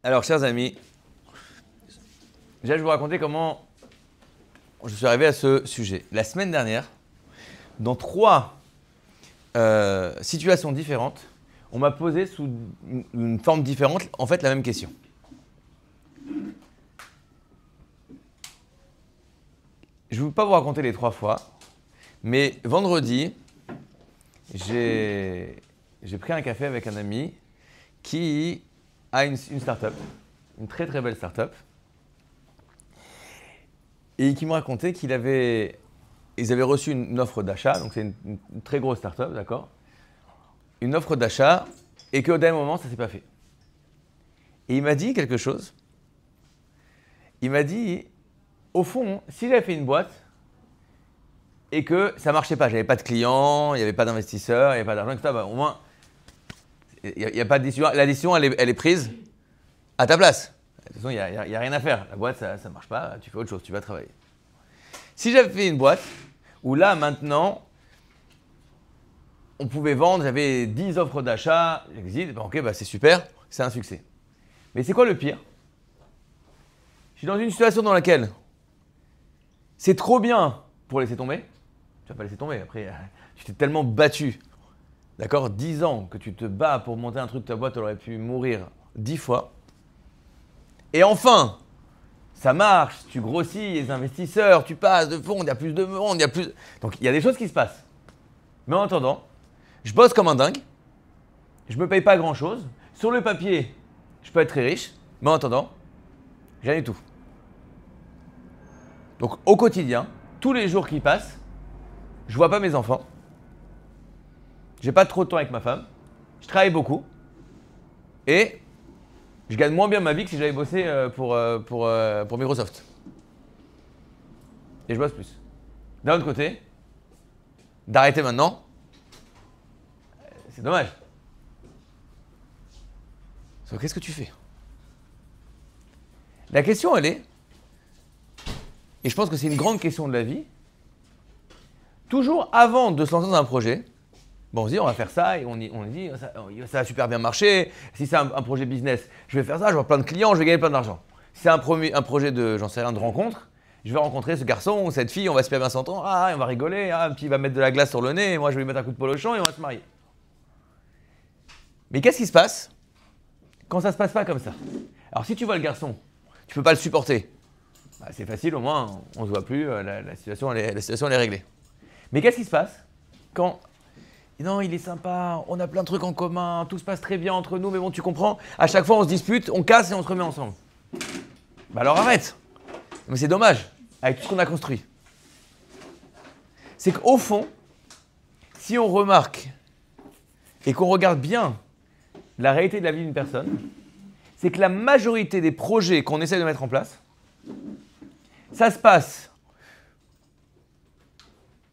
Alors, chers amis, déjà, je vais vous raconter comment je suis arrivé à ce sujet. La semaine dernière, dans 3 situations différentes, on m'a posé sous une forme différente, en fait, la même question. Je ne vais pas vous raconter les 3 fois, mais vendredi, j'ai pris un café avec un ami qui a une start-up, une très très belle start-up, et qui me racontait qu'ils avaient reçu une offre d'achat, donc c'est une très grosse start-up, d'accord? Une offre d'achat, et qu'au dernier moment, ça ne s'est pas fait. Et il m'a dit quelque chose. Il m'a dit, au fond, si j'avais fait une boîte, et que ça ne marchait pas, j'avais pas de clients, il n'y avait pas d'investisseurs, il n'y avait pas d'argent, etc., bah, au moins, il n'y a pas de décision. La décision, elle est prise à ta place. De toute façon, il n'y a rien à faire. La boîte, ça ne marche pas, tu fais autre chose, tu vas travailler. Si j'avais fait une boîte, où là, maintenant, on pouvait vendre, j'avais 10 offres d'achat, j'existe, ben ok, bah c'est super, c'est un succès. Mais c'est quoi le pire? Je suis dans une situation dans laquelle c'est trop bien pour laisser tomber. Tu vas pas laisser tomber, après, tu t'es tellement battu, d'accord, 10 ans que tu te bats pour monter un truc, ta boîte, elle aurait pu mourir 10 fois. Et enfin, ça marche, tu grossis, les investisseurs, tu passes de fonds, il y a plus de monde, il y a plus. Donc il y a des choses qui se passent. Mais en attendant, je bosse comme un dingue, je ne me paye pas grand chose. Sur le papier, je peux être très riche, mais en attendant, j'ai rien du tout. Donc au quotidien, tous les jours qui passent, je ne vois pas mes enfants, j'ai pas trop de temps avec ma femme, je travaille beaucoup et je gagne moins bien ma vie que si j'avais bossé pour Microsoft. Et je bosse plus. D'un autre côté, d'arrêter maintenant, c'est dommage. Donc, qu'est-ce que tu fais? La question, elle est, et je pense que c'est une grande question de la vie, toujours avant de se lancer dans un projet, bon, on se dit on va faire ça et on dit ça va super bien marcher. Si c'est un projet business, je vais faire ça, je vais avoir plein de clients, je vais gagner plein d'argent. Si c'est un projet de, j'en sais rien, de rencontre, je vais rencontrer ce garçon ou cette fille, on va super bien s'entendre, on va rigoler, puis il va mettre de la glace sur le nez, et moi je vais lui mettre un coup de polochon et on va se marier. Mais qu'est-ce qui se passe quand ça se passe pas comme ça? Alors si tu vois le garçon, tu peux pas le supporter. Bah, c'est facile, au moins on se voit plus, la situation elle est réglée. Mais qu'est-ce qui se passe quand non, il est sympa, on a plein de trucs en commun, tout se passe très bien entre nous, mais bon, tu comprends, à chaque fois on se dispute, on casse et on se remet ensemble. Bah alors arrête. Mais c'est dommage, avec tout ce qu'on a construit. C'est qu'au fond, si on remarque et qu'on regarde bien la réalité de la vie d'une personne, c'est que la majorité des projets qu'on essaie de mettre en place, ça se passe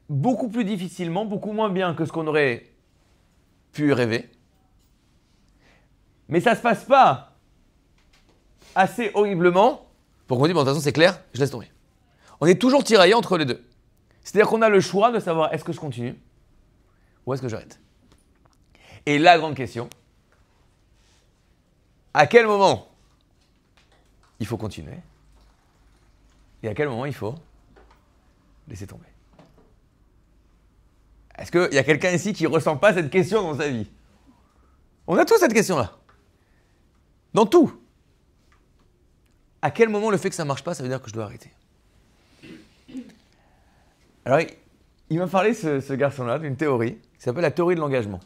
beaucoup plus difficilement, beaucoup moins bien que ce qu'on aurait pu rêver. Mais ça ne se passe pas assez horriblement pour qu'on dise, bon, de toute façon, c'est clair, je laisse tomber. On est toujours tiraillé entre les deux. C'est-à-dire qu'on a le choix de savoir est-ce que je continue ou est-ce que j'arrête. Et la grande question, à quel moment il faut continuer et à quel moment il faut laisser tomber? Est-ce qu'il y a quelqu'un ici qui ne ressent pas cette question dans sa vie? On a tous cette question-là. Dans tout. À quel moment le fait que ça ne marche pas, ça veut dire que je dois arrêter? Alors, il m'a parlé, ce garçon-là, d'une théorie qui s'appelle la théorie de l'engagement.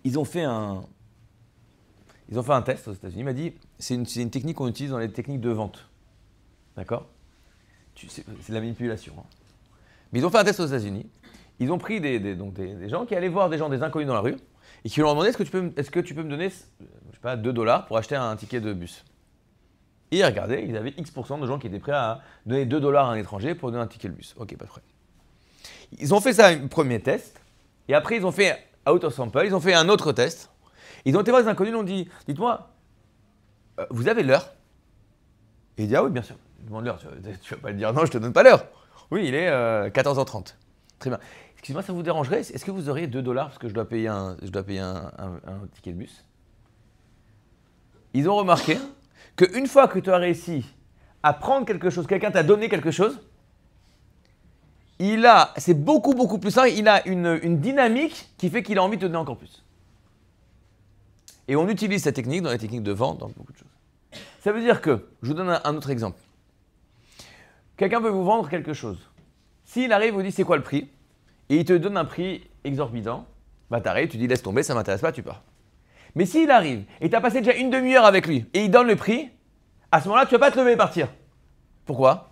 Ils ont fait un test aux États-Unis. Il m'a dit, c'est une technique qu'on utilise dans les techniques de vente. D'accord? C'est de la manipulation. Hein. Mais ils ont fait un test aux États-Unis. Ils ont pris des gens qui allaient voir des inconnus dans la rue et qui leur ont demandé est-ce que tu peux me donner, je sais pas, $2 pour acheter un ticket de bus. Et ils regardaient, ils avaient X% de gens qui étaient prêts à donner $2 à un étranger pour donner un ticket de bus. Ok, pas de problème. Ils ont fait ça un premier test et après ils ont fait out of sample, ils ont fait un autre test. Ils ont été voir des inconnus, ils ont dit, dites-moi, vous avez l'heure? Et il dit, ah oui, bien sûr. Il demande l'heure, tu vas pas le dire, non, je te donne pas l'heure. Oui, il est 14h30. Très bien. Excusez-moi, ça vous dérangerait? Est-ce que vous auriez $2 parce que je dois payer un ticket de bus? ils ont remarqué qu'une fois que tu as réussi à prendre quelque chose, quelqu'un t'a donné quelque chose, c'est beaucoup, beaucoup plus simple, il a une dynamique qui fait qu'il a envie de te donner encore plus. Et on utilise cette technique dans les techniques de vente, dans beaucoup de choses. Ça veut dire que, je vous donne un autre exemple. Quelqu'un veut vous vendre quelque chose. S'il arrive, vous dit c'est quoi le prix, et il te donne un prix exorbitant, bah t'arrives, tu dis laisse tomber, ça m'intéresse pas, tu pars. Mais s'il arrive, et tu as passé déjà une demi-heure avec lui, et il donne le prix, à ce moment-là, tu vas pas te lever et partir. Pourquoi?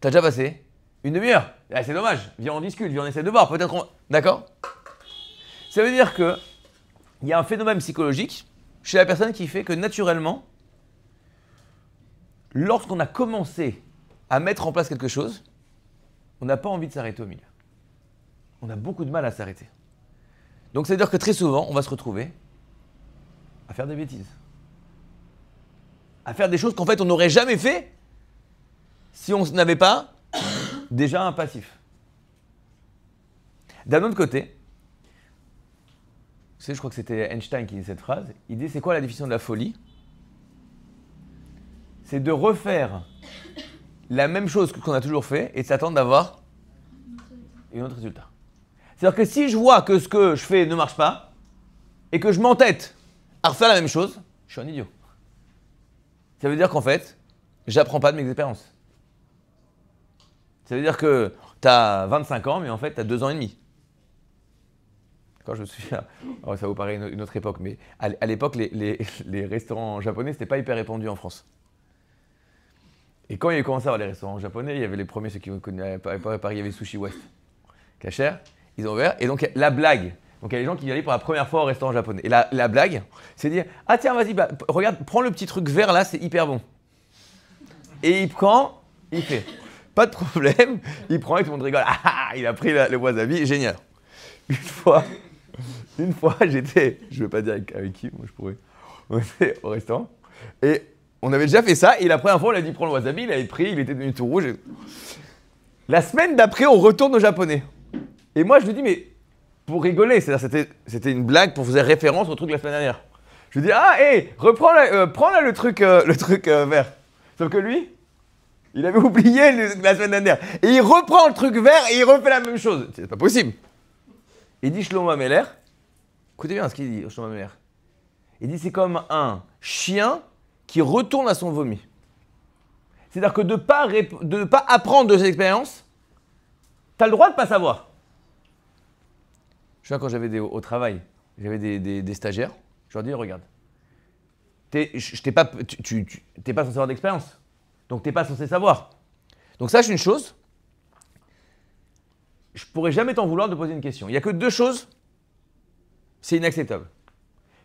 Tu as déjà passé une demi-heure. Ah, c'est dommage, viens on discute, viens on essaie de voir, peut-être on... D'accord? Ça veut dire que il y a un phénomène psychologique chez la personne qui fait que naturellement, lorsqu'on a commencé à mettre en place quelque chose, on n'a pas envie de s'arrêter au milieu. On a beaucoup de mal à s'arrêter. Donc ça veut dire que très souvent, on va se retrouver à faire des bêtises. À faire des choses qu'en fait on n'aurait jamais fait si on n'avait pas déjà un passif. D'un autre côté, je crois que c'était Einstein qui dit cette phrase, il dit c'est quoi la définition de la folie? C'est de refaire la même chose qu'on a toujours fait et de s'attendre d'avoir un autre résultat. C'est-à-dire que si je vois que ce que je fais ne marche pas et que je m'entête à refaire la même chose, je suis un idiot. Ça veut dire qu'en fait, j'apprends pas de mes expériences. Ça veut dire que tu as 25 ans, mais en fait, tu as 2 ans et demi. Quand je me souviens, oh, ça vous paraît une autre époque, mais à l'époque, les restaurants japonais, c'était pas hyper répandu en France. Et quand il y a commencé à avoir les restaurants japonais, il y avait les premiers, ceux qui connaissaient à Paris, il y avait Sushi West. Cacher, ils ont ouvert. Et donc, la blague, donc il y a des gens qui y allaient pour la première fois au restaurant japonais. Et la blague, c'est de dire, ah tiens, vas-y, bah, regarde, prends le petit truc vert là, c'est hyper bon. Et il prend, il fait, pas de problème, il prend et tout le monde rigole. Ah, il a pris le wasabi, génial. Une fois, j'étais, je ne vais pas dire avec qui, moi je pourrais, on était au restaurant. Et on avait déjà fait ça, et la première fois, on l'a dit prends le wasabi, il avait pris, il était devenu tout rouge. La semaine d'après, on retourne au japonais. Et moi, je lui dis, mais pour rigoler, c'est-à-dire c'était une blague pour vous faire référence au truc de la semaine dernière. Je lui dis, ah, hé, reprends là, prends là le truc vert. Sauf que lui, il avait oublié la semaine dernière. Et il reprend le truc vert et il refait la même chose. C'est pas possible. Il dit Shlomo Ameler, écoutez bien ce qu'il dit, Shlomo Ameler. Il dit, c'est comme un chien qui retourne à son vomi. C'est-à-dire que de ne pas apprendre de ses expériences, tu as le droit de ne pas savoir. Je me souviens quand j'avais au travail, j'avais des stagiaires, je leur dis, regarde, tu n'es pas censé avoir d'expérience, donc tu n'es pas censé savoir. Donc sache une chose, je ne pourrais jamais t'en vouloir de poser une question. Il n'y a que 2 choses, c'est inacceptable.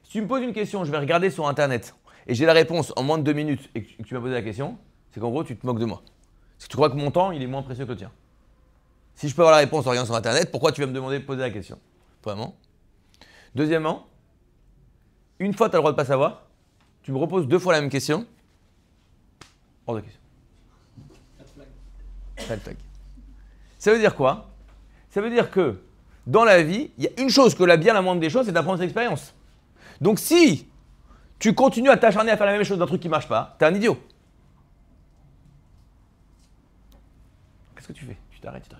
Si tu me poses une question, je vais regarder sur Internet et j'ai la réponse en moins de 2 minutes et que tu m'as posé la question, c'est qu'en gros, tu te moques de moi. Parce que tu crois que mon temps, il est moins précieux que le tien. Si je peux avoir la réponse en regardant sur Internet, pourquoi tu vas me demander de poser la question? Vraiment. Deuxièmement, une fois tu as le droit de ne pas savoir, tu me reposes 2 fois la même question, hors de question. Pas de flag. Ça veut dire quoi? Ça veut dire que dans la vie, il y a une chose que la moindre des choses, c'est d'apprendre ses expériences. Donc si tu continues à t'acharner à faire la même chose d'un truc qui ne marche pas, t'es un idiot. Qu'est-ce que tu fais? Tu t'arrêtes pas.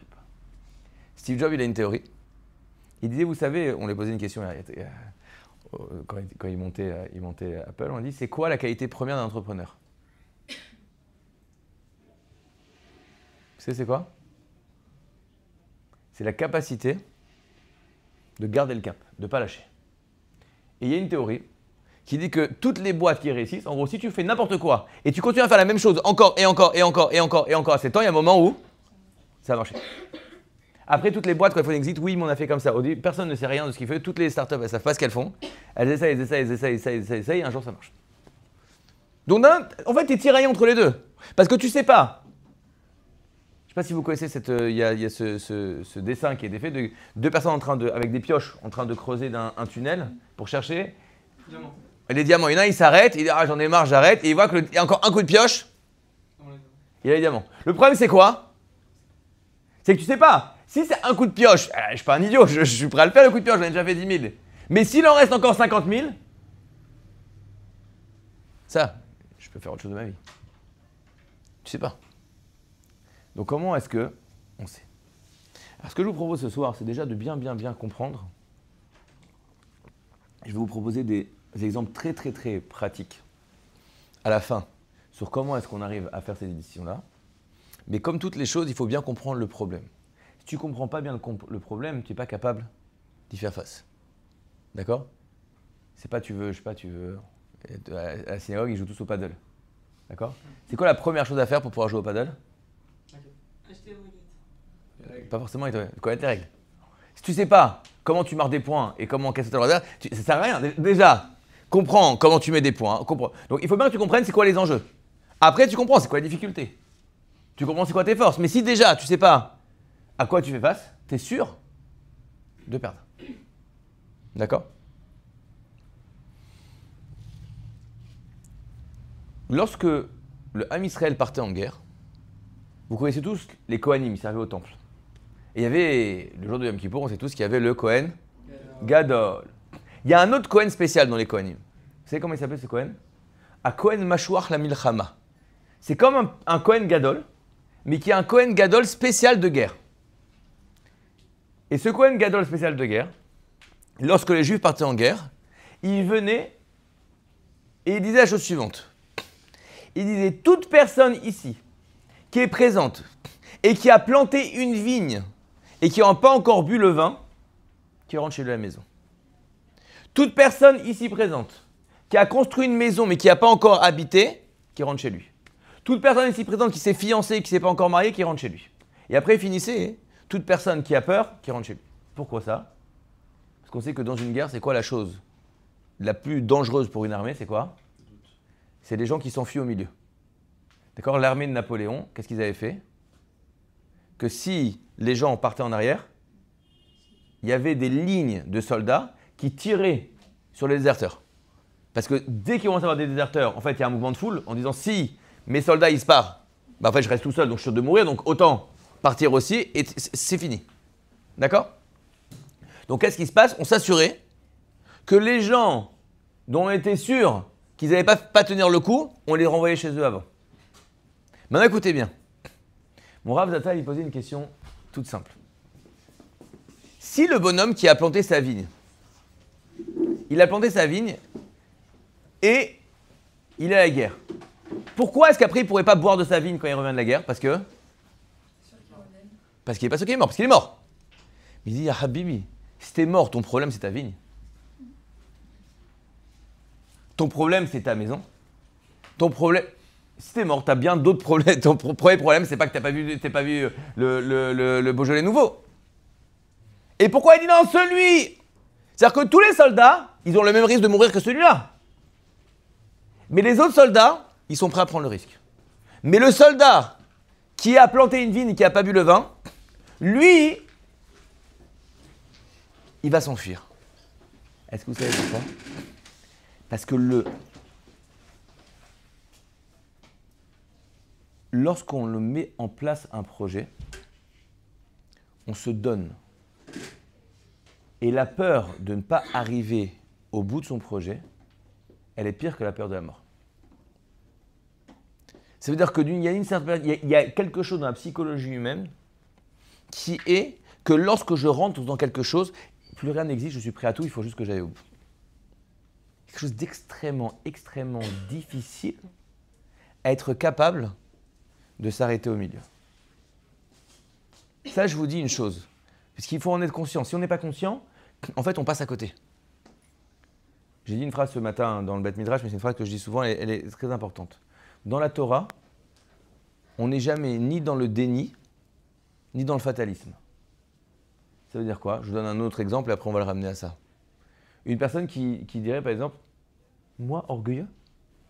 Steve Jobs, il a une théorie. Il disait, vous savez, on lui posait une question quand il montait Apple, on dit, c'est quoi la qualité première d'un entrepreneur? Vous savez, c'est quoi? C'est la capacité de garder le cap, de ne pas lâcher. Et il y a une théorie qui dit que toutes les boîtes qui réussissent, en gros, si tu fais n'importe quoi et tu continues à faire la même chose encore et encore et encore et encore et encore à 7 ans, il y a un moment où ça va marcher. Après, toutes les boîtes, quand elles font un exit, oui, mais on a fait comme ça. Au début, personne ne sait rien de ce qu'ils font. Toutes les startups, elles ne savent pas ce qu'elles font. Elles essayent, et un jour, ça marche. Donc, en fait, tu es tiraillé entre les deux. Parce que tu ne sais pas. Je ne sais pas si vous connaissez il y a ce dessin qui est fait de 2 personnes avec des pioches en train de creuser un tunnel pour chercher les diamants. Il y en a, il s'arrête, il dit ah, j'en ai marre, j'arrête. Et il voit qu'il y a encore un coup de pioche. Il y a les diamants. Le problème, c'est quoi? C'est que tu ne sais pas. Si c'est un coup de pioche, je ne suis pas un idiot, je suis prêt à le faire le coup de pioche, j'en ai déjà fait 10 000. Mais s'il en reste encore 50 000, Ça, je peux faire autre chose de ma vie. Tu sais pas. Donc comment est-ce que on sait? Alors ce que je vous propose ce soir, c'est déjà de bien comprendre. Je vais vous proposer des exemples très pratiques à la fin sur comment est-ce qu'on arrive à faire ces décisions-là. Mais comme toutes les choses, il faut bien comprendre le problème. Si tu ne comprends pas bien le problème, tu n'es pas capable d'y faire face. D'accord? C'est pas tu veux, je sais pas, tu veux. À la synagogue, ils jouent tous au paddle. D'accord? C'est quoi la première chose à faire pour pouvoir jouer au paddle? Acheter aux règles. Pas forcément connaître les règles. Si tu sais pas comment tu marques des points et comment casser ta droite, ça sert à rien. Déjà, comprends comment tu mets des points. Comprends. Donc il faut bien que tu comprennes c'est quoi les enjeux. Après, tu comprends c'est quoi les difficultés. Tu comprends c'est quoi tes forces. Mais si déjà tu sais pas à quoi tu fais face, tu es sûr de perdre. D'accord? Lorsque le Ham Israël partait en guerre, vous connaissez tous les Kohanim, ils servaient au temple. Et il y avait, le jour de Yom Kippour, on sait tous qu'il y avait le Kohen Gadol. Il y a un autre Kohen spécial dans les Kohanim. Vous savez comment il s'appelle ce Kohen? Un Kohen Mashuach la Milchama. C'est comme un Kohen Gadol, mais qui est un Kohen Gadol spécial de guerre. Et ce Kohen Gadol spécial de guerre, lorsque les Juifs partaient en guerre, il venait et il disait la chose suivante. Il disait, toute personne ici qui est présente et qui a planté une vigne et qui n'a pas encore bu le vin, qui rentre chez lui à la maison. Toute personne ici présente qui a construit une maison mais qui n'a pas encore habité, qui rentre chez lui. Toute personne ici présente qui s'est fiancée et qui ne s'est pas encore mariée, qui rentre chez lui. Et après, il finissait, toute personne qui a peur, qui rentre chez lui. Pourquoi ça? Parce qu'on sait que dans une guerre, c'est quoi la chose la plus dangereuse pour une armée? C'est quoi? C'est les gens qui s'enfuient au milieu. D'accord? L'armée de Napoléon, qu'est-ce qu'ils avaient fait? Que si les gens partaient en arrière, il y avait des lignes de soldats qui tiraient sur les déserteurs. Parce que dès qu'il commence à avoir des déserteurs, en fait, il y a un mouvement de foule en disant si mes soldats ils se partent, bah en fait je reste tout seul, donc je suis sûr de mourir, donc autant partir aussi, et c'est fini. D'accord? Donc qu'est-ce qui se passe? On s'assurait que les gens dont on était sûr qu'ils n'allaient pas tenir le coup, on les renvoyait chez eux avant. Maintenant écoutez bien. Mon Rav Zata, il posait une question toute simple. Si le bonhomme qui a planté sa vigne, il a planté sa vigne et il est à la guerre, pourquoi est-ce qu'après il ne pourrait pas boire de sa vigne quand il revient de la guerre? Parce qu'il n'est pas sûr qu'il est mort, parce qu'il est mort. Il dit, ah Habibi, si t'es mort, ton problème c'est ta vigne. Ton problème c'est ta maison. Ton problème... Si t'es mort, t'as bien d'autres problèmes. Ton premier problème, c'est pas que t'as pas vu le Beaujolais nouveau. Et pourquoi il dit non, celui? C'est-à-dire que tous les soldats, ils ont le même risque de mourir que celui-là. Mais les autres soldats, ils sont prêts à prendre le risque. Mais le soldat qui a planté une vigne et qui n'a pas bu le vin, lui, il va s'enfuir. Est-ce que vous savez pourquoi? Parce que lorsqu'on le met en place un projet, on se donne. Et la peur de ne pas arriver au bout de son projet, elle est pire que la peur de la mort. Ça veut dire qu'il y a quelque chose dans la psychologie humaine qui est que lorsque je rentre dans quelque chose, plus rien n'existe, je suis prêt à tout, il faut juste que j'aille au bout. Quelque chose d'extrêmement difficile à être capable de s'arrêter au milieu. Ça, je vous dis une chose, parce qu'il faut en être conscient. Si on n'est pas conscient, en fait, on passe à côté. J'ai dit une phrase ce matin dans le Beth Midrash, mais c'est une phrase que je dis souvent, elle est très importante. Dans la Torah, on n'est jamais ni dans le déni, ni dans le fatalisme. Ça veut dire quoi? Je vous donne un autre exemple et après on va le ramener à ça. Une personne qui dirait par exemple, moi, orgueilleux?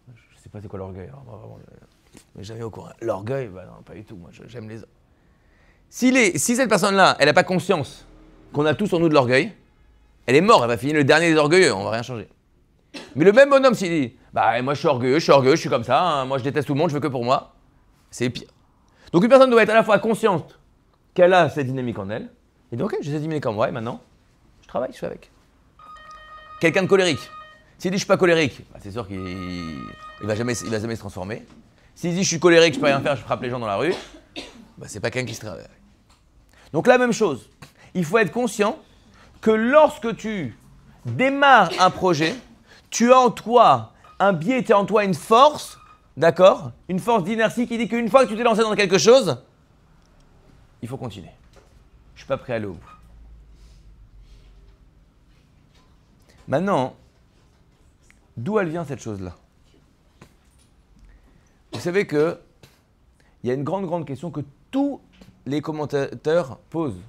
Je ne sais pas c'est quoi l'orgueil. Mais jamais au courant. L'orgueil, bah non, pas du tout. Moi, j'aime les hommes. Si cette personne-là, elle n'a pas conscience qu'on a tous en nous de l'orgueil, elle est morte, elle va finir le dernier des orgueilleux, on ne va rien changer. Mais le même bonhomme, s'il dit, bah moi je suis orgueilleux, je suis comme ça, hein, moi je déteste tout le monde, je veux que pour moi, c'est pire. Donc une personne doit être à la fois consciente qu'elle a cette dynamique en elle, et donc ok, j'ai cette dynamique en moi, et maintenant, je travaille, je fais avec. Quelqu'un de colérique. S'il dit je suis pas colérique, bah, c'est sûr qu'il il va jamais se transformer. S'il dit je suis colérique, je peux rien faire, je frappe les gens dans la rue, bah, c'est pas quelqu'un qui se travaille. Donc la même chose, il faut être conscient que lorsque tu démarres un projet, tu as en toi un biais, tu as en toi une force, d'accord? Une force d'inertie qui dit qu'une fois que tu t'es lancé dans quelque chose, il faut continuer. Je ne suis pas prêt à aller au bout. Maintenant, d'où elle vient cette chose-là? Vous savez qu'il y a une grande question que tous les commentateurs posent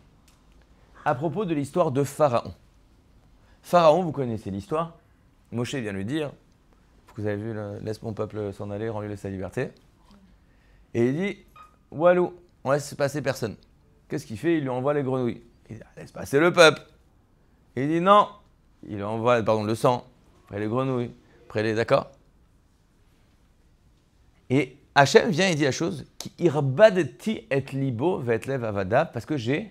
à propos de l'histoire de Pharaon. Pharaon, vous connaissez l'histoire. Moshe vient lui dire, vous avez vu, laisse mon peuple s'en aller, rends-lui sa liberté. Et il dit, Walou, on laisse passer personne. Qu'est-ce qu'il fait? Il lui envoie les grenouilles. Il dit, laisse passer le peuple. Et il dit, non. Il lui envoie, le sang, après les grenouilles, après les, d'accord? Et Hachem vient et dit la chose, qui irbadeti et libo vetlev avada, parce que j'ai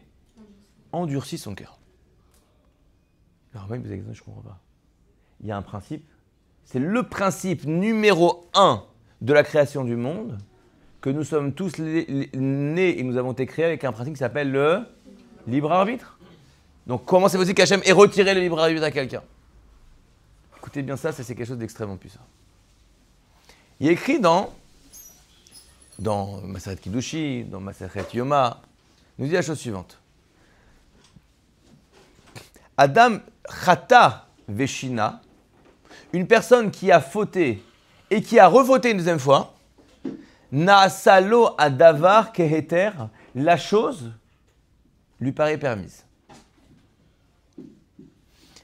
endurci son cœur. Alors moi, il me posait la question, je ne comprends pas. Il y a un principe, c'est le principe numéro 1 de la création du monde, que nous sommes tous nés et nous avons été créés avec un principe qui s'appelle le libre arbitre. Donc comment c'est possible qu'Hachem ait retiré le libre arbitre à quelqu'un? Écoutez bien ça, c'est quelque chose d'extrêmement puissant. Il est écrit dans Maseret Kiddushi, dans Maseret Yoma, nous dit la chose suivante. Adam Chata Veshina, une personne qui a fauté et qui a refauté une deuxième fois, Naasalo Adavar Keheter, la chose lui paraît permise.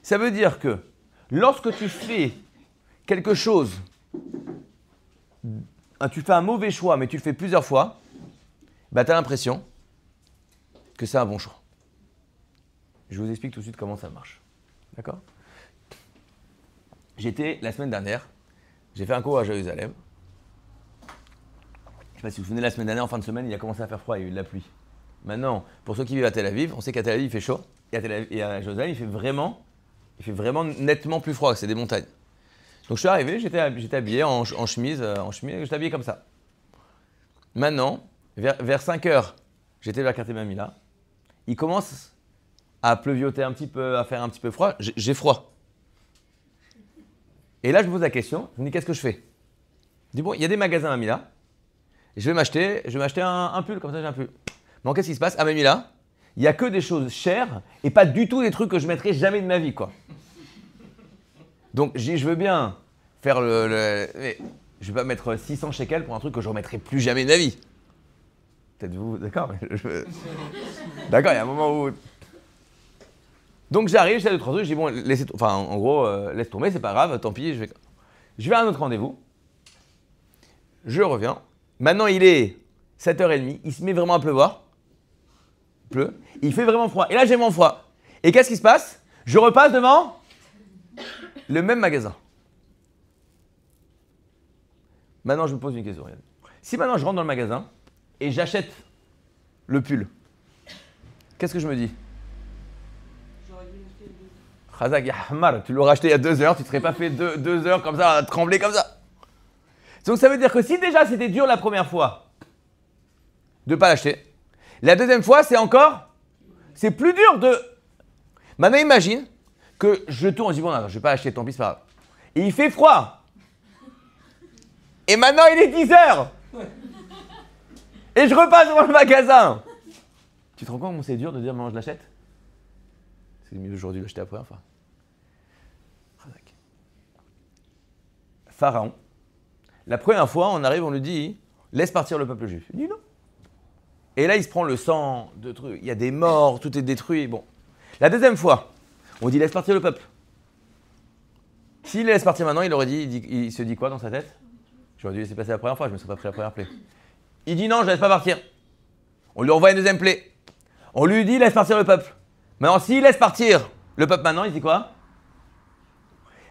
Ça veut dire que lorsque tu fais quelque chose, tu fais un mauvais choix, mais tu le fais plusieurs fois, bah, tu as l'impression que c'est un bon choix. Je vous explique tout de suite comment ça marche. D'accord? J'étais, la semaine dernière, j'ai fait un cours à Jérusalem. Je ne sais pas si vous vous souvenez, la semaine dernière, en fin de semaine, il a commencé à faire froid, il y a eu de la pluie. Maintenant, pour ceux qui vivent à Tel Aviv, on sait qu'à Tel Aviv, il fait chaud. Et à Jérusalem, il fait vraiment nettement plus froid, c'est des montagnes. Donc je suis arrivé, j'étais habillé en chemise, j'étais habillé comme ça. Maintenant, vers 5 heures, j'étais vers quartier Mamila. Il commence à pleuvioter un petit peu, à faire un petit peu froid. J'ai froid. Et là, je me pose la question, je me dis qu'est-ce que je fais? Je dis bon, il y a des magasins à Mamila. Je vais m'acheter un pull, comme ça j'ai un pull. Bon, qu'est-ce qui se passe? À Mamila, il n'y a que des choses chères et pas du tout des trucs que je ne mettrai jamais de ma vie, quoi. Donc, je veux bien faire mais je ne vais pas mettre 600 shekels pour un truc que je ne remettrai plus jamais de ma vie. Peut-être vous, d'accord? D'accord, il y a un moment où... Donc, j'arrive, j'ai 2-3 trucs, je dis bon, en gros, laisse tomber, c'est pas grave, tant pis, je vais à un autre rendez-vous. Je reviens. Maintenant, il est 7h30, il se met vraiment à pleuvoir. Il pleut, il fait vraiment froid. Et là, j'ai vraiment froid. Et qu'est-ce qui se passe? Je repasse devant le même magasin. Maintenant, je me pose une question. Si maintenant je rentre dans le magasin et j'achète le pull, qu'est-ce que je me dis? J'aurais dû l'acheter il y a 2 heures. Khazak Yahmar, tu l'aurais acheté il y a 2 heures, tu ne serais pas fait 2 heures comme ça, à trembler comme ça. Donc ça veut dire que si déjà c'était dur la première fois de ne pas l'acheter, la deuxième fois c'est plus dur de... Maintenant imagine que je tourne, je dis bon, non, je ne vais pas acheter, tant pis, c'est pas grave. Et il fait froid. Et maintenant il est 10 heures. Et je repasse devant le magasin. Tu te rends compte comment c'est dur de dire non, je l'achète? C'est mieux aujourd'hui de l'acheter la première fois. Pharaon. La première fois, on arrive, on lui dit laisse partir le peuple juif. Il dit non. Et là, il se prend le sang de trucs. Il y a des morts, tout est détruit. Bon. La deuxième fois, on dit laisse partir le peuple. S'il laisse partir maintenant, il se dit quoi dans sa tête? J'aurais dû laisser passer la première fois, je ne me serais pas pris la première plaie. Il dit non, je ne laisse pas partir. On lui envoie une deuxième plaie. On lui dit laisse partir le peuple. Maintenant, s'il laisse partir le peuple maintenant, il dit quoi?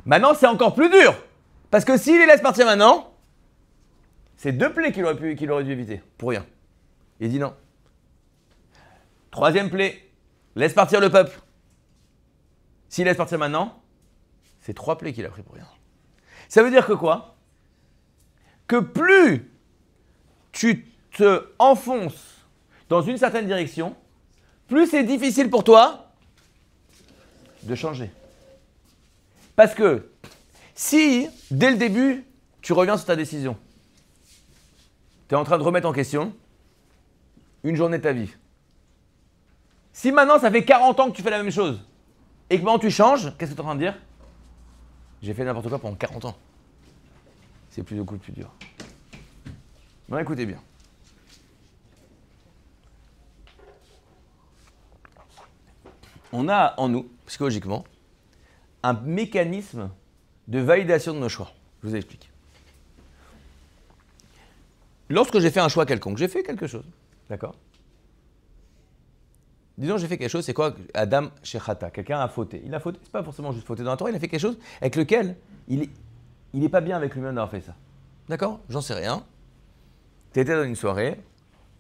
Maintenant, c'est encore plus dur. Parce que s'il les laisse partir maintenant, c'est 2 plaies qu'il aurait dû éviter, pour rien. Il dit non. 3e plaie, laisse partir le peuple. S'il laisse partir maintenant, c'est 3 plaies qu'il a pris pour rien. Ça veut dire que quoi? que plus tu te enfonces dans une certaine direction, plus c'est difficile pour toi de changer. Parce que si, dès le début, tu reviens sur ta décision, tu es en train de remettre en question une journée de ta vie. Si maintenant, ça fait 40 ans que tu fais la même chose et que maintenant tu changes, qu'est-ce que tu es en train de dire? J'ai fait n'importe quoi pendant 40 ans. C'est plus dur. Non, écoutez bien. On a en nous, psychologiquement, un mécanisme de validation de nos choix. Je vous explique. Lorsque j'ai fait un choix quelconque, j'ai fait quelque chose, d'accord? Disons j'ai fait quelque chose, c'est quoi? Adam Shechata, quelqu'un a fauté. Il a fauté, c'est pas forcément juste fauté dans la Torah, il a fait quelque chose avec lequel il est pas bien avec lui-même d'avoir fait ça. D'accord? J'en sais rien. Tu étais dans une soirée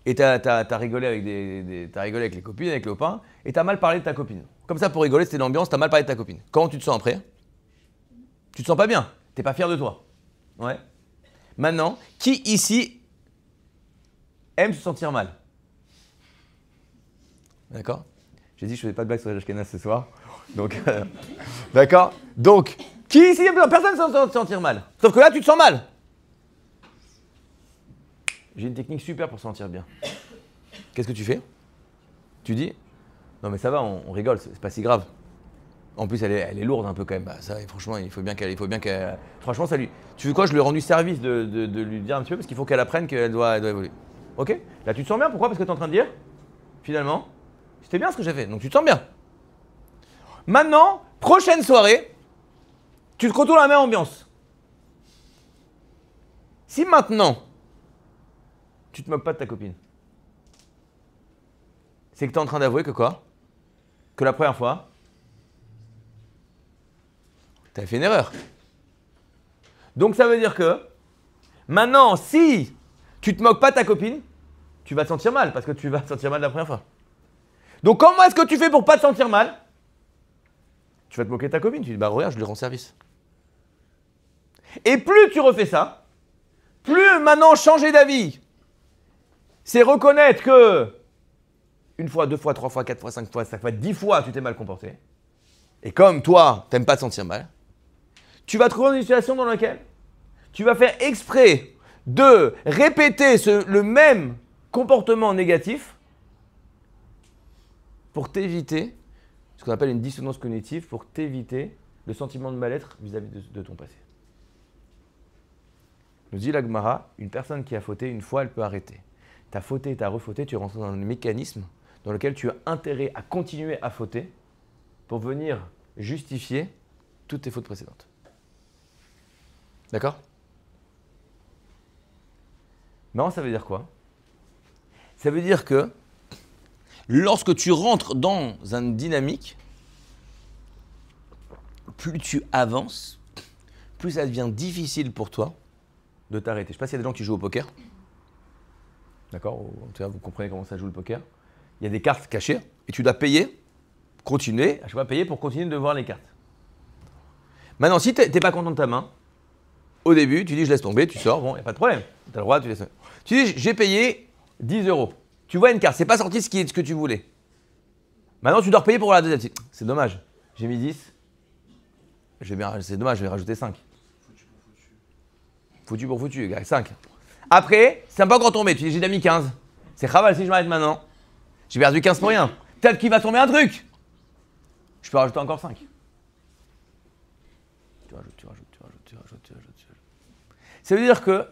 et t'as rigolé avec t'as rigolé avec les copines, avec les copains, et t'as mal parlé de ta copine. Comme ça, pour rigoler, c'était l'ambiance, t'as mal parlé de ta copine. Comment tu te sens après? Tu te sens pas bien, t'es pas fier de toi. Ouais. Maintenant, qui ici aime se sentir mal? D'accord? J'ai dit que je faisais pas de blague sur les Ashkenaz ce soir. Donc, d'accord? Donc, qui ici aime personne ne se sentir mal? Sauf que là, tu te sens mal. J'ai une technique super pour se sentir bien. Qu'est-ce que tu fais? Tu dis, non mais ça va, on rigole, c'est pas si grave. En plus, elle est lourde un peu quand même. Bah, ça, franchement, il faut bien qu'elle. Franchement, ça lui. Tu veux quoi? Je lui ai rendu service de lui dire un petit peu parce qu'il faut qu'elle apprenne qu'elle doit évoluer. Ok? Là, tu te sens bien? Pourquoi? Parce que tu es en train de dire, finalement, c'était bien ce que j'ai fait. Donc, tu te sens bien. Maintenant, prochaine soirée, tu te retrouves dans la même ambiance. Si maintenant, tu te moques pas de ta copine, c'est que tu es en train d'avouer que quoi? Que la première fois, tu as fait une erreur. Donc ça veut dire que maintenant, si tu te moques pas de ta copine, tu vas te sentir mal parce que tu vas te sentir mal la première fois. Donc comment est-ce que tu fais pour pas te sentir mal? Tu vas te moquer de ta copine, tu dis bah regarde, je lui rends service. Et plus tu refais ça, plus maintenant changer d'avis, c'est reconnaître que une fois, deux fois, trois fois, quatre fois, cinq fois, 10 fois, tu t'es mal comporté. Et comme toi, t'aimes pas te sentir mal, tu vas te trouver dans une situation dans laquelle tu vas faire exprès de répéter le même comportement négatif pour t'éviter ce qu'on appelle une dissonance cognitive, pour t'éviter le sentiment de mal-être vis-à-vis de ton passé. Nous dit la Gemara, une personne qui a fauté une fois, elle peut arrêter. Tu as fauté, tu as refauté, tu rentres dans un mécanisme dans lequel tu as intérêt à continuer à fauter pour venir justifier toutes tes fautes précédentes. D'accord? Maintenant, ça veut dire quoi? Ça veut dire que lorsque tu rentres dans une dynamique, plus tu avances, plus ça devient difficile pour toi de t'arrêter. Je ne sais pas s'il y a des gens qui jouent au poker. D'accord? Vous comprenez comment ça joue le poker. Il y a des cartes cachées et tu dois payer, continuer, à chaque fois payer pour continuer de voir les cartes. Maintenant, si tu n'es pas content de ta main, au début, tu dis je laisse tomber, tu sors, bon, il n'y a pas de problème. Tu as le droit, tu laisses tomber. Tu dis j'ai payé 10 euros. Tu vois une carte, c'est pas sorti ce que tu voulais. Maintenant, tu dois repayer pour la deuxième. C'est dommage. J'ai mis 10. C'est dommage, je vais rajouter 5. Foutu pour foutu, gars, 5. Après, c'est pas encore tombé. Tu dis j'ai déjà mis 15. C'est chaval si je m'arrête maintenant. J'ai perdu 15 pour rien. Peut-être qu'il va tomber un truc. Je peux rajouter encore 5. Tu rajoutes. Ça veut dire que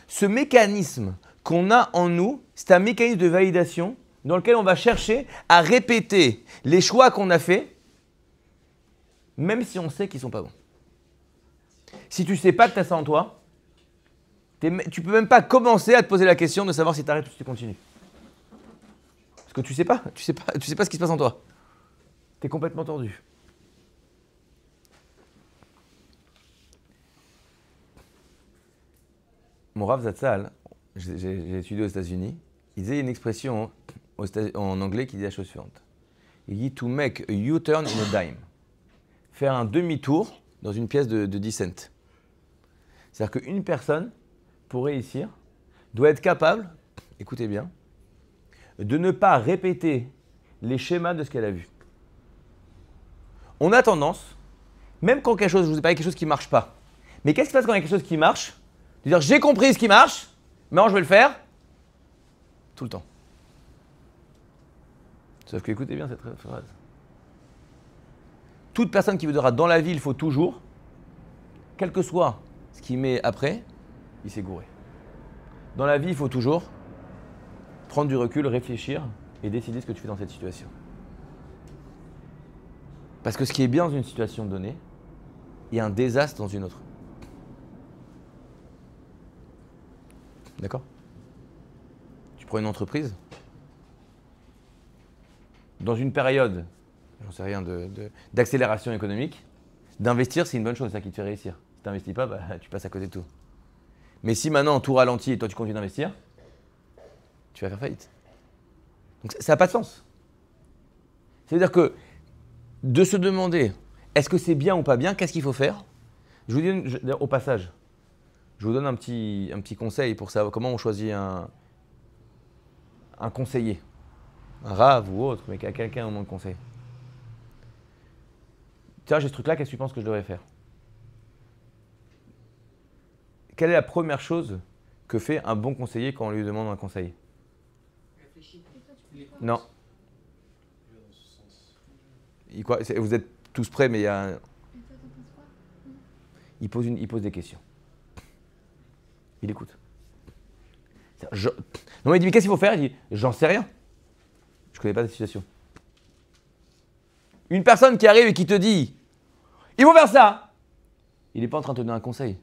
ce mécanisme qu'on a en nous, c'est un mécanisme de validation dans lequel on va chercher à répéter les choix qu'on a faits, même si on sait qu'ils ne sont pas bons. Si tu ne sais pas que tu as ça en toi, tu ne peux même pas commencer à te poser la question de savoir si tu arrêtes ou si tu continues. Parce que tu sais pas ce qui se passe en toi. Tu es complètement tordu. Mon Rav Zatzal, j'ai étudié aux États-Unis, il disait une expression en anglais qui dit la chose suivante. Il dit « to make a U-turn in a dime ». Faire un demi-tour dans une pièce de 10 cents. C'est-à-dire qu'une personne pour réussir, doit être capable, écoutez bien, de ne pas répéter les schémas de ce qu'elle a vu. On a tendance, même quand quelque chose, je vous ai parlé de quelque chose qui ne marche pas, mais qu'est-ce qui se passe quand il y a quelque chose qui marche? De dire j'ai compris ce qui marche, maintenant je vais le faire tout le temps. Sauf que écoutez bien cette phrase. Toute personne qui vous dira dans la vie il faut toujours, quel que soit ce qu'il met après, il s'est gouré. Dans la vie il faut toujours prendre du recul, réfléchir et décider ce que tu fais dans cette situation. Parce que ce qui est bien dans une situation donnée, il y a un désastre dans une autre. D'accord? Tu prends une entreprise, dans une période, j'en sais rien, d'accélération économique, d'investir, c'est une bonne chose, c'est ça qui te fait réussir. Si tu n'investis pas, tu passes à côté de tout. Mais si maintenant tout ralentit et toi tu continues d'investir, tu vas faire faillite. Donc ça n'a pas de sens. C'est-à-dire que de se demander est-ce que c'est bien ou pas bien, qu'est-ce qu'il faut faire? Je vous dis au passage, je vous donne un petit conseil pour savoir comment on choisit un conseiller, un rave ou autre, mais quelqu'un au moins de conseil. Tiens, j'ai ce truc-là, qu'est-ce que tu penses que je devrais faire? Quelle est la première chose que fait un bon conseiller quand on lui demande un conseil? Réfléchis. Non. Quoi, vous êtes tous prêts, mais il y a il pose des questions. Il écoute. Non, il dit, mais qu'est-ce qu'il faut faire? Il dit, j'en sais rien. Je ne connais pas cette situation. Une personne qui arrive et qui te dit, il faut faire ça, il n'est pas en train de te donner un conseil.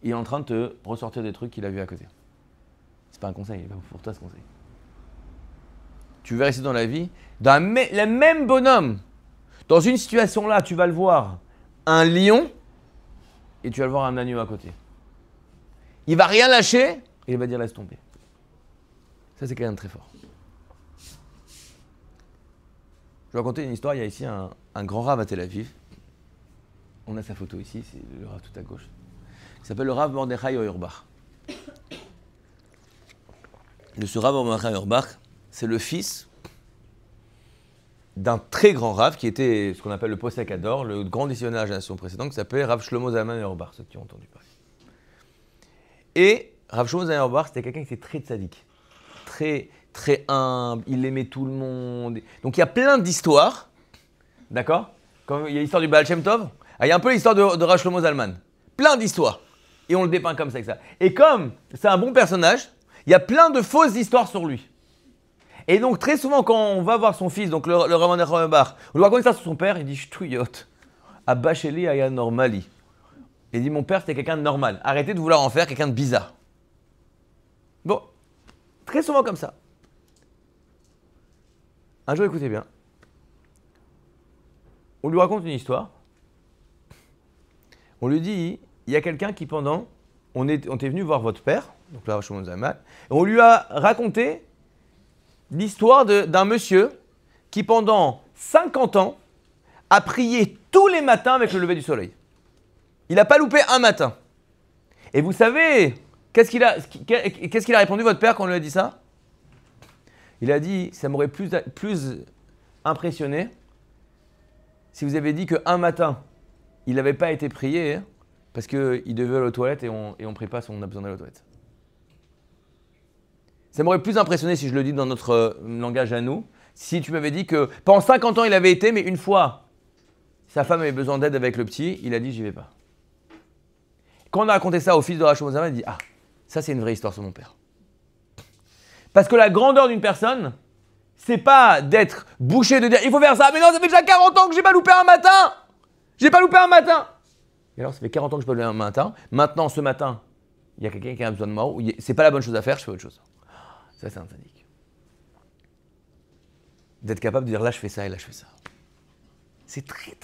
Il est en train de te ressortir des trucs qu'il a vus à côté. C'est pas un conseil, il est pas pour toi ce conseil. Tu verras ici dans la vie, dans le même bonhomme, dans une situation là, tu vas le voir, un lion, et tu vas le voir un agneau à côté. Il va rien lâcher, et il va dire laisse tomber. Ça, c'est quelqu'un de très fort. Je vais raconter une histoire. Il y a ici un grand rave à Tel Aviv. On a sa photo ici, c'est le rave tout à gauche. Il s'appelle le Rav Mordechai Auerbach. Ce Rav Mordechai Auerbach, c'est le fils d'un très grand Rav qui était ce qu'on appelle le Posek Ador, le grand décisionnaire de la génération précédente, qui s'appelait Rav Shlomo Zalman Auerbach, ceux qui ont entendu parler. Et Rav Shlomo Zalman Auerbach, c'était quelqu'un qui était très tzaddik, très humble, il aimait tout le monde. Donc il y a plein d'histoires, d'accord? Comme il y a l'histoire du Baal Shem Tov, il y a un peu l'histoire de Rav Shlomo Zalman. Plein d'histoires. Et on le dépeint comme ça, avec ça. Et comme c'est un bon personnage, il y a plein de fausses histoires sur lui. Et donc très souvent quand on va voir son fils, donc le Rav Mordechai Auerbach, on lui raconte ça sur son père, il dit Shtouyot, Abacheli aya normali. Il dit mon père c'était quelqu'un de normal. Arrêtez de vouloir en faire quelqu'un de bizarre. Bon, très souvent comme ça. Un jour, écoutez bien. On lui raconte une histoire. On lui dit, il y a quelqu'un qui pendant, on est venu voir votre père, donc là, Shlomo Zalman, et on lui a raconté l'histoire d'un monsieur qui pendant 50 ans a prié tous les matins avec le lever du soleil. Il n'a pas loupé un matin. Et vous savez, qu'est-ce qu'il a répondu votre père quand on lui a dit ça? Il a dit, ça m'aurait plus impressionné si vous avez dit qu'un matin, il n'avait pas été prié parce qu'il devait aller aux toilettes et on ne prie pas si on a besoin d'aller aux toilettes. Ça m'aurait plus impressionné si je le dis dans notre langage à nous, si tu m'avais dit que pendant 50 ans il avait été, mais une fois, sa femme avait besoin d'aide avec le petit, il a dit j'y vais pas. Quand on a raconté ça au fils de Rav Shlomo Zalman, il dit ah, ça c'est une vraie histoire sur mon père. Parce que la grandeur d'une personne, c'est pas d'être bouché de dire il faut faire ça, mais non, ça fait déjà 40 ans que j'ai pas loupé un matin. J'ai pas loupé un matin. Et alors, ça fait 40 ans que je peux loupé un matin. Maintenant, ce matin, il y a quelqu'un qui a besoin de moi. C'est pas la bonne chose à faire, je fais autre chose. Ça, c'est un sadique. D'être capable de dire là, je fais ça et là, je fais ça. C'est très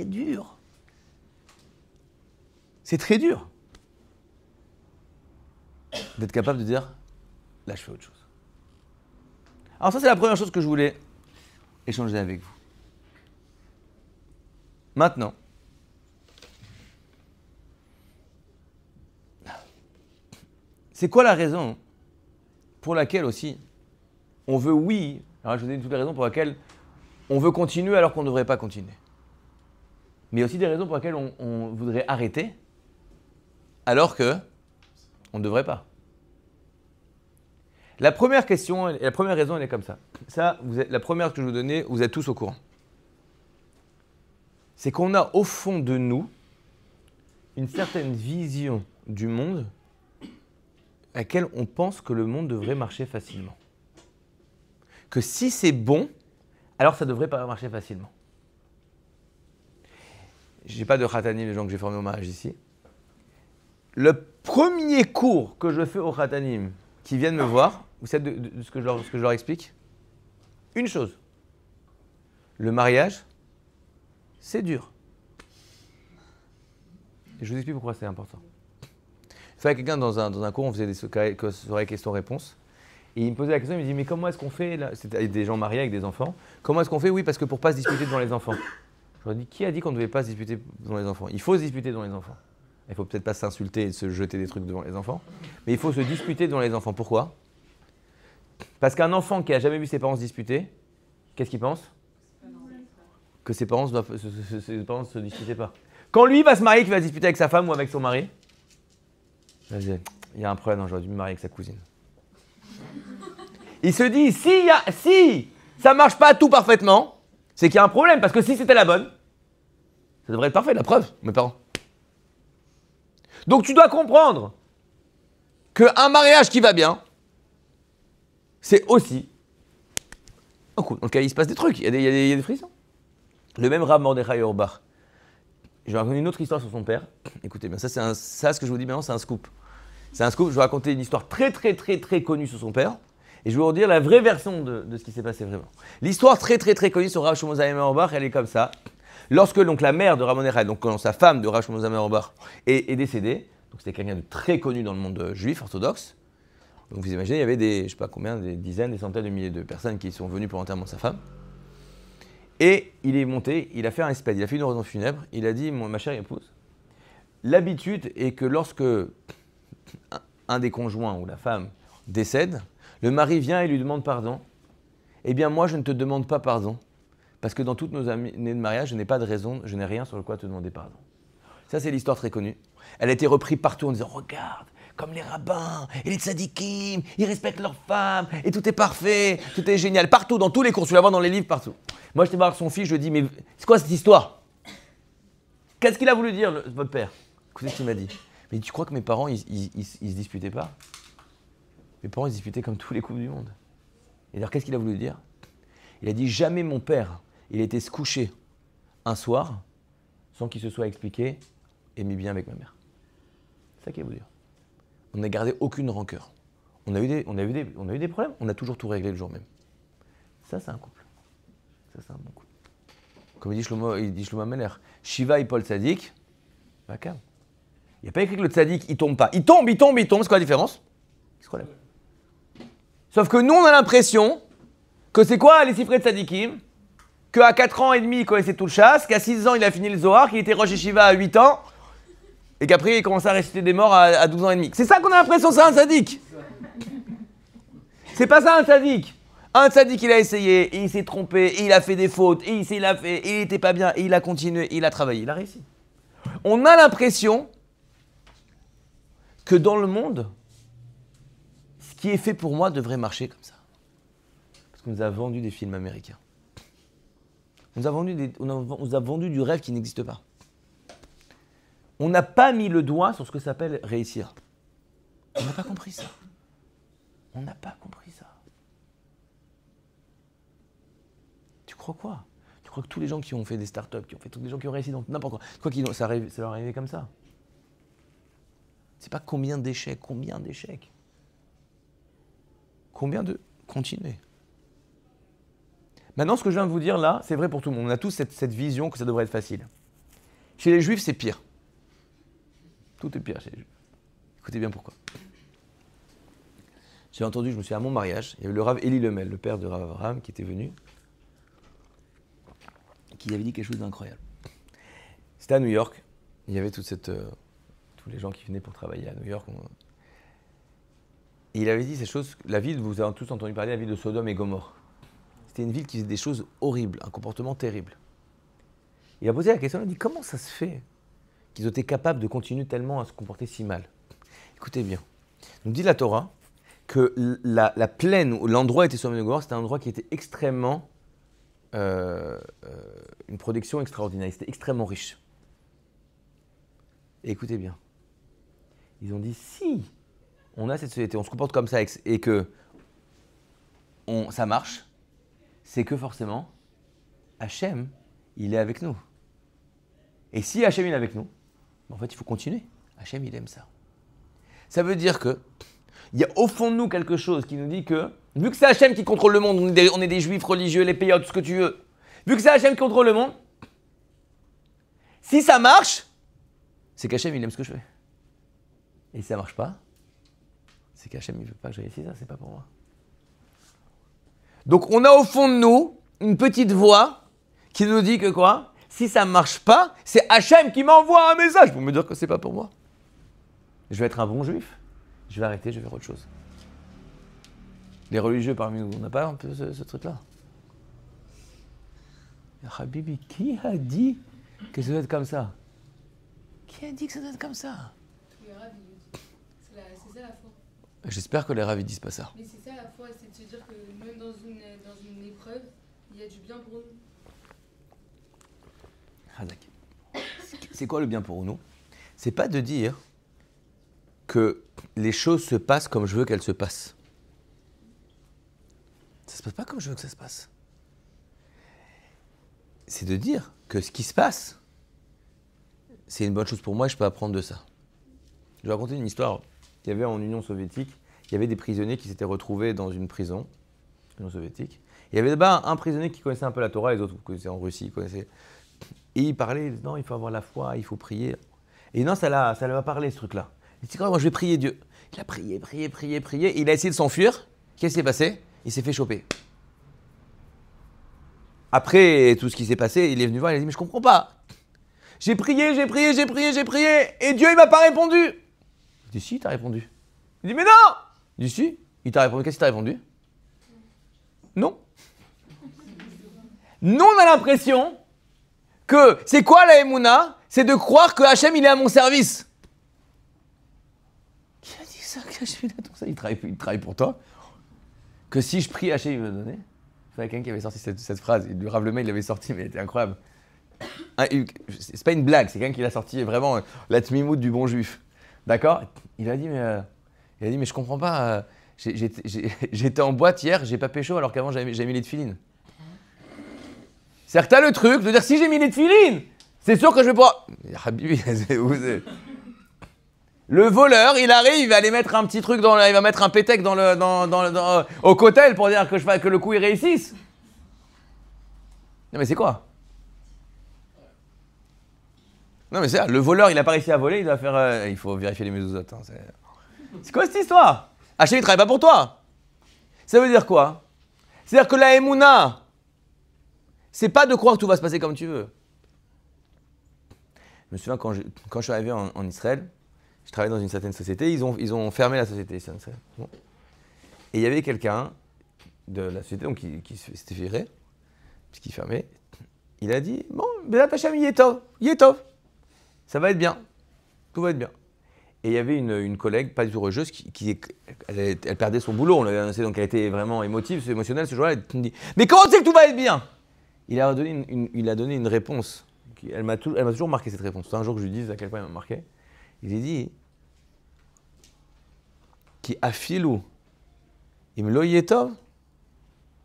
dur. C'est très dur. D'être capable de dire là, je fais autre chose. Alors ça, c'est la première chose que je voulais échanger avec vous. Maintenant, C'est quoi la raison pour laquelle aussi on veut, oui, alors je vous ai dit toutes les raisons pour lesquelles on veut continuer alors qu'on ne devrait pas continuer. Mais aussi des raisons pour lesquelles on voudrait arrêter alors que on ne devrait pas. La première question, la première raison, elle est comme ça. Ça, la première que je vais vous donner, vous êtes tous au courant. C'est qu'on a au fond de nous une certaine vision du monde à laquelle on pense que le monde devrait marcher facilement. Que si c'est bon, alors ça ne devrait pas marcher facilement. Je n'ai pas de khatanim, les gens que j'ai formés au mariage ici. Le premier cours que je fais aux khatanim qui viennent me voir, vous savez de ce que je leur explique? Une chose. Le mariage, c'est dur. Et je vous explique pourquoi c'est important. Il fallait quelqu'un dans un cours, on faisait des soirées questions-réponses. Et il me posait la question, il me dit, mais comment est-ce qu'on fait là? C'était des gens mariés avec des enfants. Comment est-ce qu'on fait? Oui, parce que pour ne pas se disputer devant les enfants. Je leur ai dit, qui a dit qu'on ne devait pas se disputer devant les enfants? Il faut se disputer devant les enfants. Il ne faut peut-être pas s'insulter et se jeter des trucs devant les enfants. Mais il faut se disputer devant les enfants. Pourquoi? Parce qu'un enfant qui n'a jamais vu ses parents se disputer, qu'est-ce qu'il pense? Que ses parents ne se disputaient pas. Quand lui va se marier, qu'il va se disputer avec sa femme ou avec son mari, il y a un problème, j'aurais dû me marier avec sa cousine. Il se dit, si ça ne marche pas tout parfaitement, c'est qu'il y a un problème, parce que si c'était la bonne, ça devrait être parfait, la preuve, mes parents. Donc tu dois comprendre qu'un mariage qui va bien, c'est aussi un coup dans lequel il se passe des trucs, il y a des frissons. Le même Rav Mordechai Auerbach, je vais raconter une autre histoire sur son père. Écoutez bien, ça ce que je vous dis maintenant, c'est un scoop. C'est un scoop, je vais raconter une histoire très connue sur son père. Et je vais vous dire la vraie version de ce qui s'est passé vraiment. L'histoire très connue sur Rav Shlomo Zalman Auerbach, elle est comme ça. Lorsque donc, la mère de Rav Mordechai, donc quand sa femme de Rav Shlomo Zalman Auerbach est décédée, donc c'était quelqu'un de très connu dans le monde juif orthodoxe. Donc vous imaginez, il y avait des dizaines, des centaines de milliers de personnes qui sont venues pour l'enterrement de sa femme. Et il est monté, il a fait un espèce, il a fait une oraison funèbre, il a dit, ma chère épouse, l'habitude est que lorsque un des conjoints ou la femme décède, le mari vient et lui demande pardon. Eh bien moi je ne te demande pas pardon, parce que dans toutes nos années de mariage, je n'ai pas de raison, je n'ai rien sur le quoi te demander pardon. Ça c'est l'histoire très connue. Elle a été reprise partout en disant, regarde, comme les rabbins et les tzadikim, ils respectent leurs femmes, et tout est parfait, tout est génial. Partout, dans tous les cours, tu vas voir dans les livres, partout. Moi, j'étais voir son fils, je lui dis, mais c'est quoi cette histoire? Qu'est-ce qu'il a voulu dire, votre père? Écoutez ce qu'il m'a dit. Mais tu crois que mes parents, ils se disputaient pas? Mes parents, ils se disputaient comme tous les couples du monde. Et alors, qu'est-ce qu'il a voulu dire? Il a dit, jamais mon père, il était se coucher un soir, sans qu'il se soit expliqué et mis bien avec ma mère. C'est ça qu'il a voulu dire. On n'a gardé aucune rancœur. On a eu des problèmes, on a toujours tout réglé le jour même. Ça, c'est un couple. Ça, c'est un bon couple. Comme il dit Shlomo Ameler, Shiva et Paul Tzadik, va calme. Il n'y a pas écrit que le Tzadik, il tombe pas. Il tombe. C'est quoi la différence? Il se relève. Sauf que nous, on a l'impression que c'est quoi les cifrés de Tzadikim? Qu'à 4 ans et demi, il connaissait tout le chasse, qu'à 6 ans, il a fini le Zohar, qu'il était Rosh Yeshiva à 8 ans, et qu'après, il commençait à réciter des morts à 12 ans et demi. C'est ça qu'on a l'impression, c'est un tzaddik. C'est pas ça un tzaddik. Un tzaddik, il a essayé, et il s'est trompé, et il a fait des fautes, et il a fait, et il n'était pas bien, et il a continué, et il a travaillé, il a réussi. On a l'impression que dans le monde, ce qui est fait pour moi devrait marcher comme ça. Parce qu'on nous a vendu des films américains. On nous a vendu du rêve qui n'existe pas. On n'a pas mis le doigt sur ce que ça s'appelle réussir. On n'a pas compris ça. On n'a pas compris ça. Tu crois quoi? Tu crois que tous les gens qui ont fait des startups, qui ont fait tous les gens qui ont réussi dans n'importe quoi, tu crois que ça leur est arrivé comme ça? C'est pas combien d'échecs. Combien de continuer. Maintenant, ce que je viens de vous dire là, c'est vrai pour tout le monde. On a tous cette vision que ça devrait être facile. Chez les Juifs, c'est pire. Tout est pire chez les Juifs. Écoutez bien pourquoi. J'ai entendu, je me suis à mon mariage, il y avait le Rav Eli Lemel, le père de Rav Abraham, qui était venu, qui avait dit quelque chose d'incroyable. C'était à New York. Il y avait tous les gens qui venaient pour travailler à New York. Et il avait dit ces choses, la ville, vous avez tous entendu parler de la ville de Sodome et Gomorrhe. C'était une ville qui faisait des choses horribles, un comportement terrible. Il a posé la question, il a dit comment ça se fait qu'ils ont été capables de continuer tellement à se comporter si mal. Écoutez bien, nous dit la Torah que la plaine où l'endroit était Sodome et Gomorrhe, c'était un endroit qui était extrêmement, une production extraordinaire, c'était extrêmement riche. Et écoutez bien, ils ont dit si on a cette société, on se comporte comme ça et que ça marche, c'est que forcément, Hachem, il est avec nous. Et si Hachem, il est avec nous, en fait, il faut continuer. Hachem, il aime ça. Ça veut dire que il y a au fond de nous quelque chose qui nous dit que, vu que c'est Hachem qui contrôle le monde, on est des juifs religieux, les payotes, tout ce que tu veux, vu que c'est Hachem qui contrôle le monde, si ça marche, c'est qu'Hachem, il aime ce que je fais. Et si ça marche pas, c'est qu'Hachem, il veut pas que j'aille ici, ça, c'est pas pour moi. Donc, on a au fond de nous une petite voix qui nous dit que quoi ? Si ça marche pas, c'est Hachem qui m'envoie un message pour me dire que c'est pas pour moi. Je vais être un bon juif, je vais arrêter, je vais faire autre chose. Les religieux parmi nous, on n'a pas un peu ce truc-là. Habibi, qui a dit que ça doit être comme ça ? Qui a dit que ça doit être comme ça ? Les ravis, c'est ça la foi. J'espère que les ravis disent pas ça. Mais c'est ça la foi, c'est de se dire que même dans une épreuve, il y a du bien pour nous. C'est quoi le bien pour nous ? C'est pas de dire que les choses se passent comme je veux qu'elles se passent. Ça se passe pas comme je veux que ça se passe. C'est de dire que ce qui se passe, c'est une bonne chose pour moi et je peux apprendre de ça. Je vais raconter une histoire. Il y avait en Union soviétique, il y avait des prisonniers qui s'étaient retrouvés dans une prison, Union soviétique. Il y avait là-bas un prisonnier qui connaissait un peu la Torah, les autres, vous connaissez en Russie, ils connaissaient. Et il parlait, non, il faut avoir la foi, il faut prier. Et non, ça lui a parlé, ce truc-là. Il dit, moi, je vais prier Dieu. Il a prié. Il a essayé de s'enfuir. Qu'est-ce qui s'est passé ? Il s'est fait choper. Après tout ce qui s'est passé, il est venu voir, il a dit, mais je comprends pas. J'ai prié. Et Dieu, il m'a pas répondu. Il dit, si, il t'a répondu. Il dit, mais non ! Il dit, si, il t'a répondu. Qu'est-ce qu'il t'a répondu ? Non. Nous, on a l'impression que c'est quoi la Emouna ? C'est de croire que Hachem, il est à mon service. Qui a dit ça, que Hachem, il est à ton service ? Il travaille pour toi. Que si je prie, Hachem, il me donner. Il y a quelqu'un qui avait sorti cette phrase. Le Rav Lemay, il l'avait sorti, mais elle était incroyable. C'est pas une blague, c'est quelqu'un qui l'a sorti vraiment la tmimout du bon juif. D'accord ? Il a dit, mais je comprends pas. J'étais en boîte hier, j'ai pas pécho alors qu'avant j'avais mis les tefilines. C'est-à-dire que t'as le truc de dire si j'ai mis les tefilines, c'est sûr que je vais pouvoir. Le voleur, il arrive, il va aller mettre un petit truc il va mettre un pétec au cotel pour dire que le coup il réussisse. Non mais c'est quoi ? Non mais c'est ça, le voleur il a pas réussi à voler, il doit faire. Il faut vérifier les mezuzot. Hein, c'est quoi cette histoire ? Hachem il travaille pas pour toi. Ça veut dire quoi ? C'est-à-dire que la Emouna, c'est pas de croire que tout va se passer comme tu veux. Je me souviens quand je suis arrivé en Israël, je travaillais dans une certaine société, ils ont fermé la société. Et il y avait quelqu'un de la société donc, qui s'était viré, puisqu'il fermait. Il a dit, bon, Bézat Hachem, Yetov, ça va être bien, tout va être bien. Et il y avait une collègue, pas du tout religieuse, elle perdait son boulot, on l'avait annoncé, donc elle était vraiment émotive, émotionnelle ce jour-là. Elle me dit, mais comment c'est que tout va être bien ? Il a donné une réponse. Elle m'a toujours marqué cette réponse. C'est un jour que je lui dise à quel point elle m'a marqué. Il a dit, Ki afilu im lo yetov,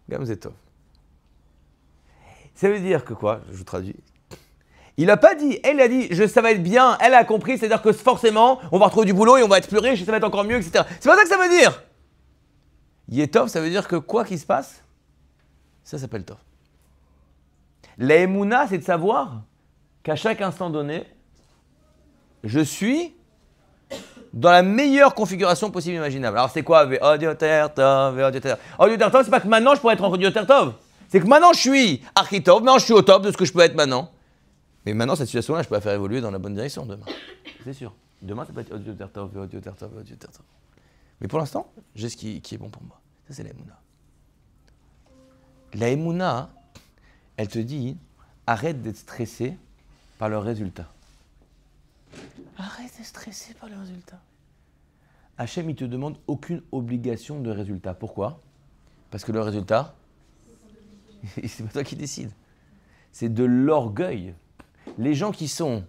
gam zetov. Ça veut dire que quoi ? Je vous traduis. Il n'a pas dit, elle a dit, ça va être bien, elle a compris, c'est-à-dire que forcément, on va retrouver du boulot et on va être plus riche et ça va être encore mieux, etc. C'est pas ça que ça veut dire. Yetov, ça veut dire que quoi qu'il se passe, ça s'appelle Tov. La Emouna, c'est de savoir qu'à chaque instant donné, je suis dans la meilleure configuration possible imaginable. Alors c'est quoi ? Ve'odioter Tov. Odioter Tov, c'est pas que maintenant je pourrais être en Odioter Tov. C'est que maintenant je suis Architov, maintenant je suis au top de ce que je peux être maintenant. Mais maintenant, cette situation-là, je peux la faire évoluer dans la bonne direction demain. C'est sûr. Demain, ça peut être Odioter Tov, Odioter Tov, Odioter Tov. Mais pour l'instant, j'ai ce qui est bon pour moi. Ça, c'est la Emouna. La Emouna, elle te dit, arrête d'être stressé par le résultat. Arrête d'être stressé par le résultat. Hachem, il te demande aucune obligation de résultat. Pourquoi? Parce que le résultat, c'est pas toi qui décides. C'est de l'orgueil. Les gens qui sont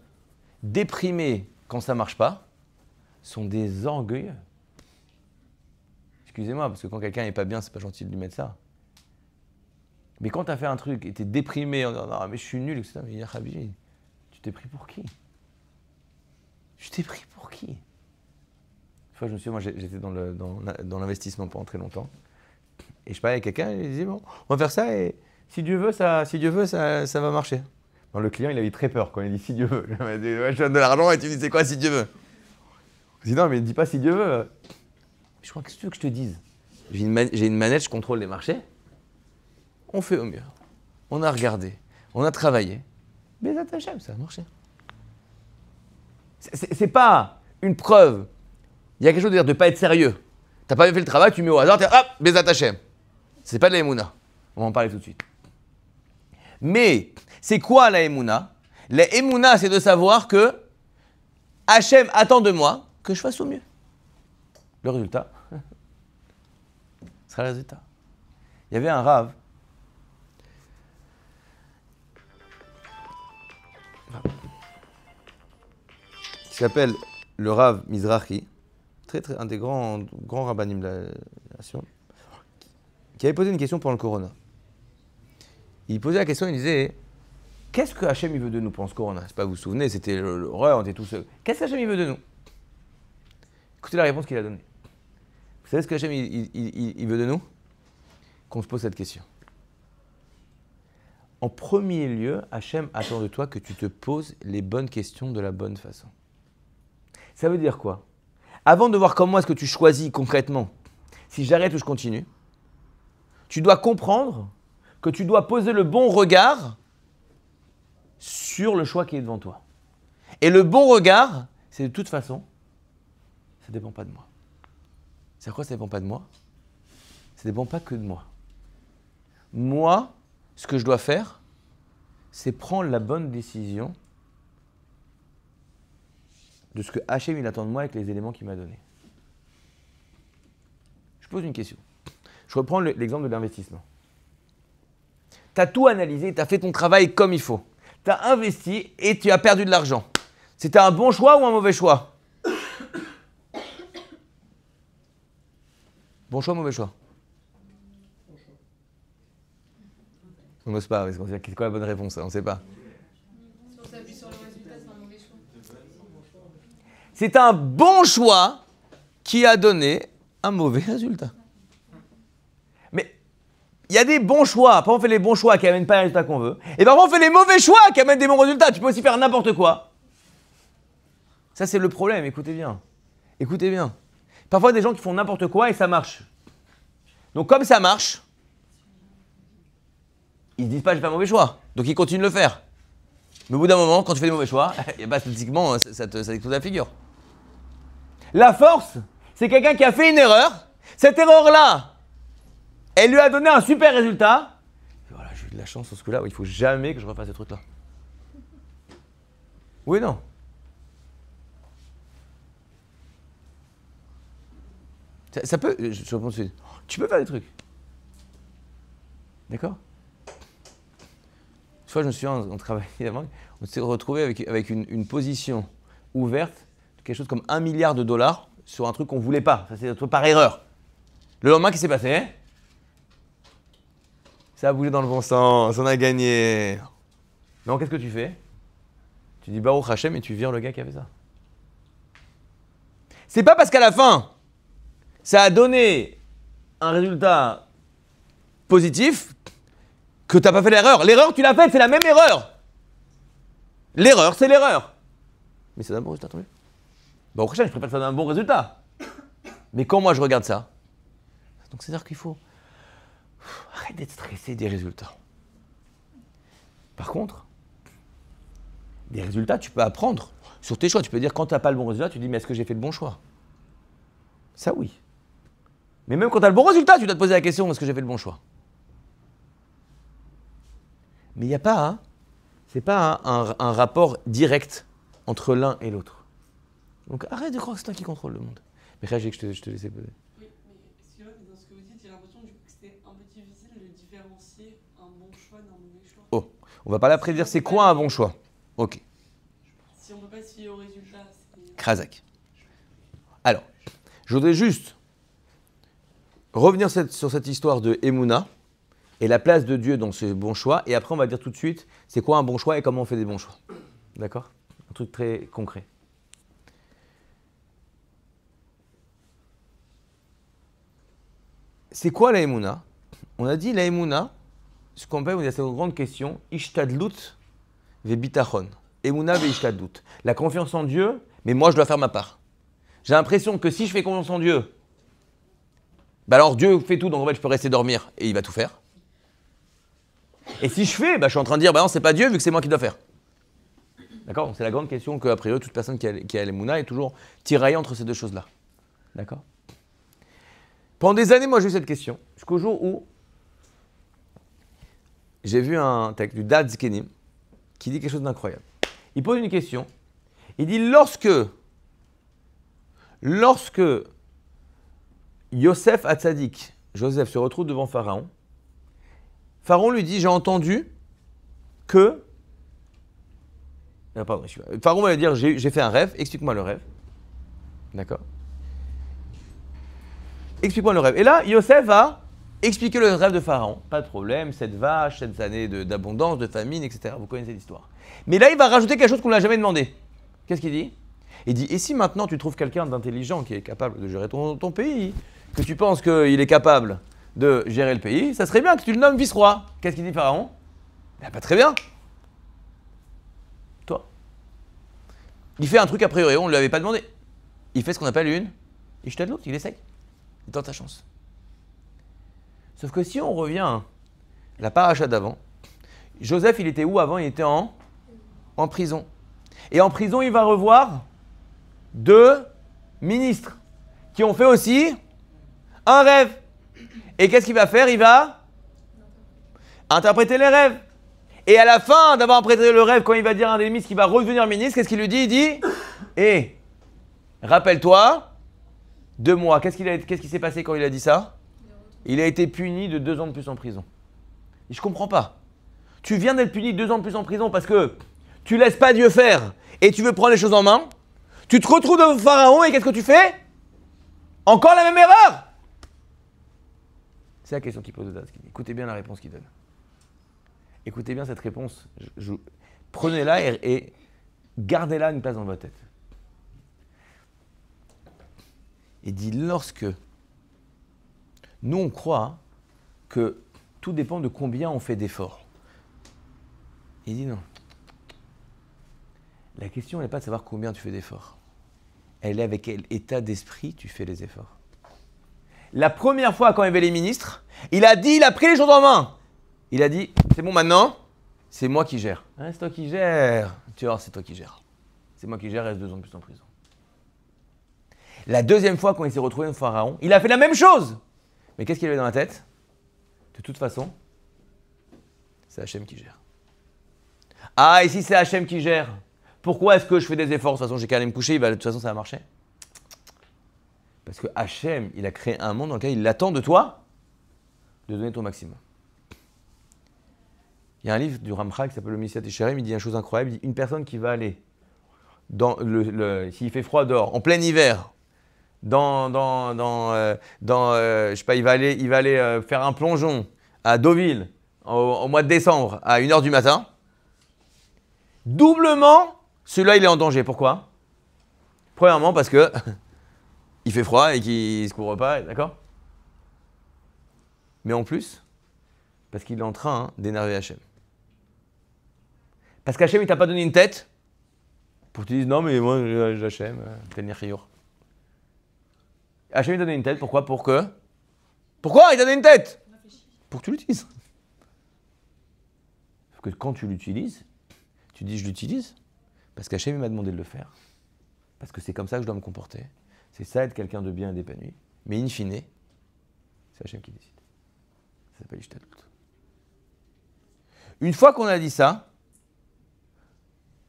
déprimés quand ça ne marche pas sont des orgueilleux. Excusez-moi, parce que quand quelqu'un n'est pas bien, c'est pas gentil de lui mettre ça. Mais quand tu as fait un truc et tu es déprimé en disant « Non, mais je suis nul », etc., mais Khabi, tu t'es pris pour qui? Tu t'es pris pour qui? Une fois, je me souviens, moi j'étais dans l'investissement pendant très longtemps. Et je parlais avec quelqu'un, et il disait « Bon, on va faire ça et si Dieu veut, ça va marcher. » Non, le client, il avait très peur quand il dit « Si Dieu veut ». Il m'a dit « Ouais, je te donne de l'argent et tu dis c'est quoi si Dieu veut ?» Je dis « Non, mais dis pas si Dieu veut. » Je crois que c'est ce que je te dise. J'ai une manette, je contrôle les marchés. On fait au mieux. On a regardé. On a travaillé. Mais ça a marché. C'est pas une preuve. Il y a quelque chose de dire de ne pas être sérieux. Tu n'as pas fait le travail, tu mets au hasard, hop, Bezat Hashem. C'est pas de la Emouna. On va en parler tout de suite. Mais c'est quoi la Emouna? La Emouna, c'est de savoir que Hashem attend de moi que je fasse au mieux. Le résultat sera le résultat. Il y avait un rave. Qui s'appelle le Rav Mizrahi, un des grands rabbanim de la nation, qui avait posé une question pendant le Corona. Il posait la question, il disait qu'est-ce que Hachem il veut de nous pendant ce Corona? C'est pas, vous vous souvenez, c'était l'horreur, on était tous seuls. Qu'est-ce que Hachem il veut de nous? Écoutez la réponse qu'il a donnée. Vous savez ce que Hachem il veut de nous? Qu'on se pose cette question. En premier lieu, Hachem attend de toi que tu te poses les bonnes questions de la bonne façon. Ça veut dire quoi? Avant de voir comment est-ce que tu choisis concrètement, si j'arrête ou je continue, tu dois comprendre que tu dois poser le bon regard sur le choix qui est devant toi. Et le bon regard, c'est de toute façon, ça ne dépend pas de moi. C'est quoi ça ne dépend pas de moi? Ça ne dépend pas que de moi. Moi, ce que je dois faire, c'est prendre la bonne décision de ce que Hachem il attend de moi avec les éléments qu'il m'a donnés. Je pose une question. Je reprends l'exemple de l'investissement. Tu as tout analysé, tu as fait ton travail comme il faut. Tu as investi et tu as perdu de l'argent. C'était un bon choix ou un mauvais choix? Bon choix ou mauvais choix? On n'ose pas, parce qu'on se dit, c'est quoi la bonne réponse? On ne sait pas. Si on s'appuie sur le résultat, c'est un mauvais choix. C'est un bon choix qui a donné un mauvais résultat. Mais il y a des bons choix. Parfois, on fait les bons choix qui n'amènent pas les résultats qu'on veut. Et parfois, on fait les mauvais choix qui amènent des bons résultats. Tu peux aussi faire n'importe quoi. Ça, c'est le problème. Écoutez bien. Écoutez bien. Parfois, il y a des gens qui font n'importe quoi et ça marche. Donc, comme ça marche, ils ne disent pas, j'ai fait un mauvais choix. Donc, ils continuent de le faire. Mais au bout d'un moment, quand tu fais des mauvais choix, statistiquement, ça t'explose la figure. La force, c'est quelqu'un qui a fait une erreur. Cette erreur-là, elle lui a donné un super résultat. Et voilà, j'ai eu de la chance sur ce coup-là. Il ne faut jamais que je refasse ce truc-là. Oui, non. Ça peut. Je réponds tout de suite. Tu peux faire des trucs. D'accord? Une fois, je me souviens, on travaillait avant, on s'est retrouvé avec une position ouverte de quelque chose comme $1 milliard sur un truc qu'on ne voulait pas. Ça, c'est un truc par erreur. Le lendemain, qu'est-ce qui s'est passé? Ça a bougé dans le bon sens, on a gagné. Non, qu'est-ce que tu fais? Tu dis Baruch Hashem et tu vires le gars qui avait ça. C'est pas parce qu'à la fin, ça a donné un résultat positif que tu n'as pas fait l'erreur. L'erreur, tu l'as faite, c'est la même erreur. L'erreur, c'est l'erreur. Mais ça donne un bon résultat, tant mieux. Bah, au prochain, je préfère que ça donne un bon résultat. Mais quand moi, je regarde ça, donc c'est-à-dire qu'il faut arrête d'être stressé des résultats. Par contre, des résultats, tu peux apprendre sur tes choix. Tu peux dire, quand tu n'as pas le bon résultat, tu dis, mais est-ce que j'ai fait le bon choix? Ça, oui. Mais même quand tu as le bon résultat, tu dois te poser la question, est-ce que j'ai fait le bon choix? Mais il n'y a pas, hein, c'est pas un rapport direct entre l'un et l'autre. Donc arrête de croire que c'est toi qui contrôle le monde. Mais Rachel, je te laissais poser. Oui, mais excusez-moi, mais dans ce que vous dites, j'ai l'impression du coup que c'était un peu difficile de différencier un bon choix d'un mauvais choix. Oh, on va pas là prédire c'est quoi un bon choix. Ok, Si on peut pas se fier au résultat, c'est... Krazak. Alors, je voudrais juste revenir sur cette histoire de Emouna et la place de Dieu dans ce bon choix. Et après, on va dire tout de suite c'est quoi un bon choix et comment on fait des bons choix. D'accord? Un truc très concret. C'est quoi la Emouna? On a dit la Emouna, ce qu'on appelle, on a cette grande question, Ishtadlut ve-bitachon. Emouna ve-ishtadlut. La confiance en Dieu, mais moi je dois faire ma part. J'ai l'impression que si je fais confiance en Dieu, bah alors Dieu fait tout, donc en fait je peux rester dormir et il va tout faire. Et si je fais, bah je suis en train de dire, bah non, c'est pas Dieu vu que c'est moi qui dois faire. D'accord? Donc c'est la grande question qu'a priori toute personne qui a l'Emouna est toujours tiraillée entre ces deux choses-là. D'accord? Pendant des années, moi j'ai eu cette question, jusqu'au jour où j'ai vu un texte du Dad Zkenim qui dit quelque chose d'incroyable. Il pose une question, il dit lorsque Yosef Hatzadik, Joseph se retrouve devant Pharaon, Pharaon lui dit, j'ai entendu que... pardon, Pharaon va lui dire, j'ai fait un rêve, explique-moi le rêve. D'accord? Explique-moi le rêve. Et là, Yosef va expliquer le rêve de Pharaon. Pas de problème, 7 vaches, 7 années d'abondance, de famine, etc. Vous connaissez l'histoire. Mais là, il va rajouter quelque chose qu'on ne l'a jamais demandé. Qu'est-ce qu'il dit? Il dit, et si maintenant tu trouves quelqu'un d'intelligent qui est capable de gérer ton pays, que tu penses qu'il est capable de gérer le pays, ça serait bien que tu le nommes vice-roi. Qu'est-ce qu'il dit Pharaon? Pas très bien. Toi. Il fait un truc a priori, on ne lui avait pas demandé. Il fait ce qu'on appelle une Ishtadlut, il essaye. Il tente sa chance. Sauf que si on revient à la paracha d'avant, Joseph, il était où avant? Il était en prison. Et en prison, il va revoir 2 ministres qui ont fait aussi un rêve. Et qu'est-ce qu'il va faire? Il va interpréter les rêves. Et à la fin d'avoir interprété le rêve, quand il va dire à un des ministres qu'il va redevenir ministre, qu'est-ce qu'il lui dit? Il dit, rappelle-toi de moi. Qu'est-ce qui s'est passé quand il a dit ça? Il a été puni de 2 ans de plus en prison. Et je comprends pas. Tu viens d'être puni de 2 ans de plus en prison parce que tu laisses pas Dieu faire et tu veux prendre les choses en main. Tu te retrouves devant Pharaon et qu'est-ce que tu fais? Encore la même erreur? C'est la question qu'il pose au Daz. Écoutez bien la réponse qu'il donne. Écoutez bien cette réponse. Prenez-la et gardez-la une place dans votre tête. Il dit lorsque nous on croit que tout dépend de combien on fait d'efforts. Il dit non. La question n'est pas de savoir combien tu fais d'efforts. Elle est avec quel état d'esprit tu fais les efforts. La première fois quand il y avait les ministres, il a pris les choses en main. Il a dit, c'est bon maintenant, c'est moi qui gère. Hein, c'est toi qui gères. Tu vois, c'est toi qui gères. C'est moi qui gère, reste 2 ans de plus en prison. La deuxième fois quand il s'est retrouvé devant Pharaon, il a fait la même chose. Mais qu'est-ce qu'il avait dans la tête? De toute façon, c'est Hachem qui gère. Ah, et si c'est Hachem qui gère, pourquoi est-ce que je fais des efforts? De toute façon, j'ai qu'à aller me coucher, de toute façon, ça va marcher. Parce que Hachem, il a créé un monde dans lequel il attend de toi de donner ton maximum. Il y a un livre du Ramchal qui s'appelle Le Messiah Tisharem, il dit une chose incroyable, il dit une personne qui va aller, s'il fait froid dehors, en plein hiver, je sais pas, il va aller faire un plongeon à Deauville au mois de décembre à 1h du matin. Doublement, celui-là, il est en danger. Pourquoi? Premièrement, parce que il fait froid et qu'il ne se couvre pas, d'accord? Mais en plus, parce qu'il est en train d'énerver Hachem. Parce qu'Hachem, il t'a pas donné une tête pour que tu dises non, mais moi, j'ai Hachem, t'es le Nechiyur. Hachem, il t'a donné une tête, pourquoi? Pourquoi il t'a donné une tête? Pour que tu l'utilises. Parce que quand tu l'utilises, tu dis je l'utilise parce qu'Hachem m'a demandé de le faire. Parce que c'est comme ça que je dois me comporter. C'est ça être quelqu'un de bien et d'épanoui. Mais in fine, C'est Hachem qui décide. Ça s'appelle Ishtadlut. Une fois qu'on a dit ça,